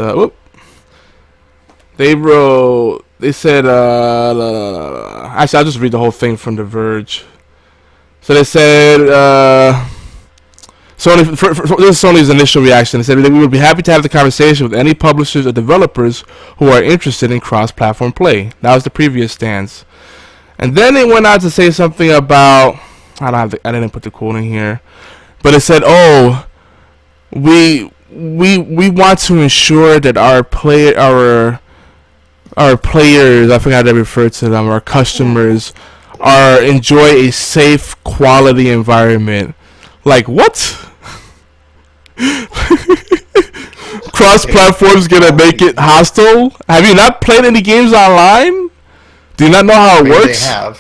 Speaker 1: They said, actually, I'll just read the whole thing from The Verge. So they said, this is Sony's initial reaction. They said that we would be happy to have the conversation with any publishers or developers who are interested in cross-platform play. That was the previous stance. And then it went on to say something about, I didn't put the quote in here. But it said, we want to ensure that our players, I forgot how to refer to them, our customers, enjoy a safe, quality environment. Like, what? Cross-platform's gonna make it hostile? Have you not played any games online? Do you not know how it works?
Speaker 2: They have.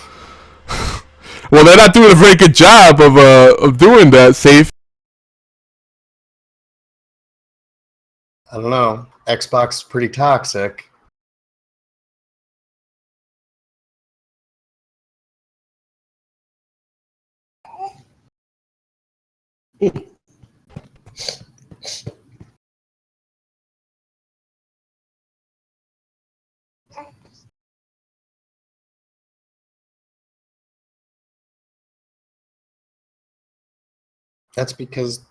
Speaker 1: Well, they're not doing a very good job of doing that safe.
Speaker 2: I don't know. Xbox is pretty toxic. That's because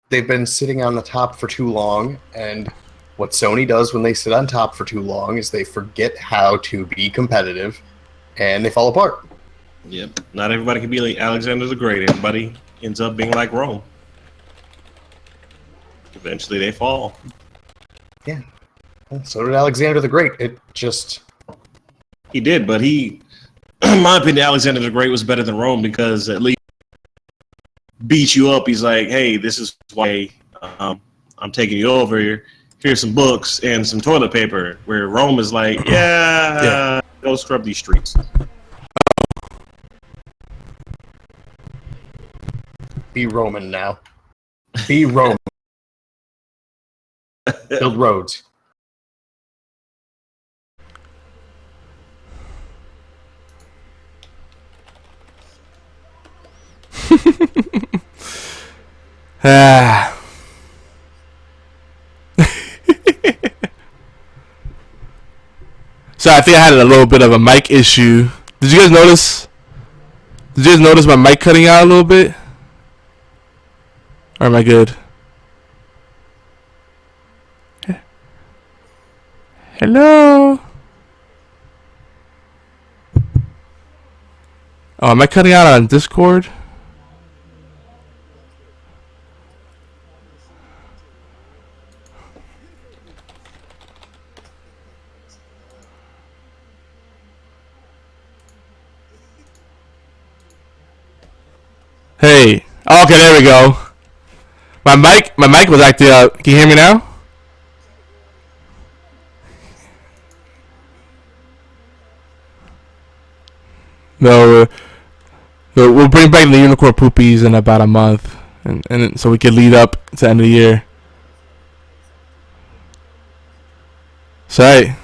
Speaker 2: they've been sitting on the top for too long, and what Sony does when they sit on top for too long is they forget how to be competitive, and they fall apart.
Speaker 6: Yep. Not everybody can be like Alexander the Great. Everybody ends up being like Rome. Eventually they fall.
Speaker 2: Yeah. Well, so did Alexander the Great. It just...
Speaker 6: He did, but in my opinion, Alexander the Great was better than Rome because at least beat you up. He's like, hey, this is why I'm taking you over here. Here's some books and some toilet paper. Where Rome is like, yeah. Go scrub these streets.
Speaker 2: Be Roman now. Be Roman. Build roads.
Speaker 1: So I think I had a little bit of a mic issue. Did you guys notice? Did you guys notice my mic cutting out a little bit? Or am I good? Hello? Oh, am I cutting out on Discord? Hey. Oh, okay, there we go. My mic was acting up. Can you hear me now? No, we'll bring back the unicorn poopies in about a month, and so we can lead up to the end of the year. So, hey.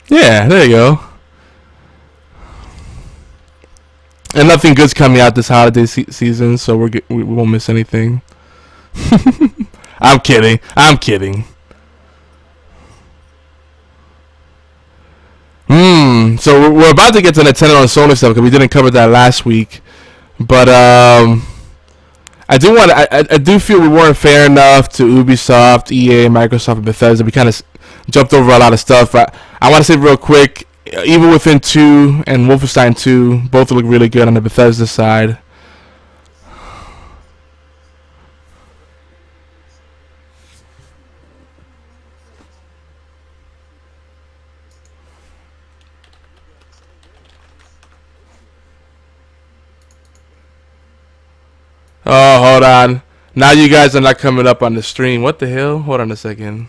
Speaker 1: Yeah, there you go. And nothing good's coming out this holiday season, so we won't miss anything. I'm kidding. I'm kidding. So we're about to get to Nintendo and Sony stuff because we didn't cover that last week. But I do feel we weren't fair enough to Ubisoft, EA, Microsoft, and Bethesda. We kind of jumped over a lot of stuff. I want to say real quick, Evil Within 2 and Wolfenstein 2 both look really good on the Bethesda side. Oh, hold on. Now you guys are not coming up on the stream. What the hell? Hold on a second.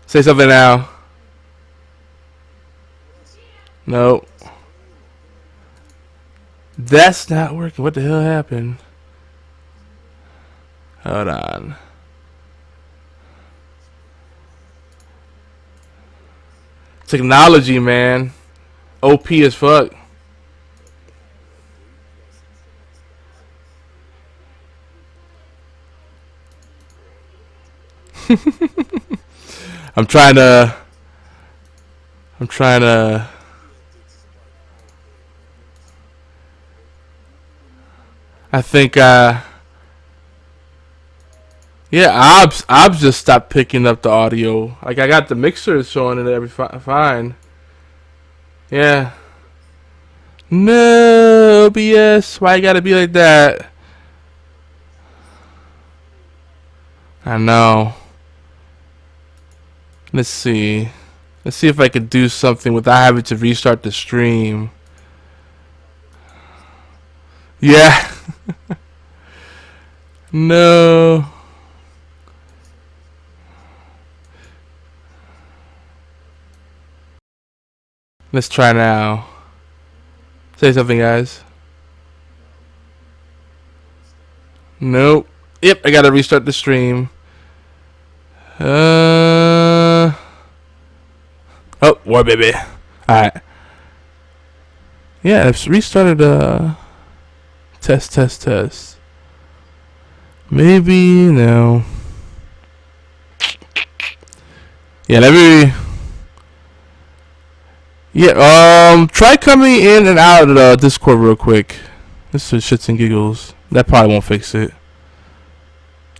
Speaker 1: Say something now. No. That's not working. What the hell happened? Hold on. Technology, man. OP as fuck. I'm trying to I think yeah, Obs just stopped picking up the audio. Like, I got the mixer showing it every fine. Yeah. No, OBS. Why you gotta be like that? I know. Let's see. Let's see if I could do something without having to restart the stream. Yeah. No. Let's try now. Say something, guys. Nope. Yep, I gotta restart the stream. Oh, war baby. Alright. Yeah, I've restarted test. Maybe no. Yeah, let me. Yeah, try coming in and out of the Discord real quick. This is shits and giggles. That probably won't fix it.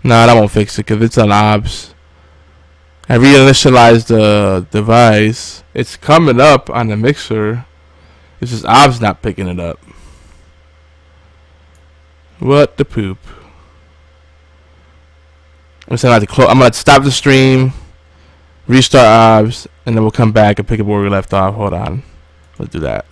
Speaker 1: Nah, that won't fix it because it's on OBS. I reinitialized the device. It's coming up on the mixer. It's just OBS not picking it up. What the poop? I'm gonna stop the stream, restart OBS, and then we'll come back and pick up where we left off. Hold on. Let's do that.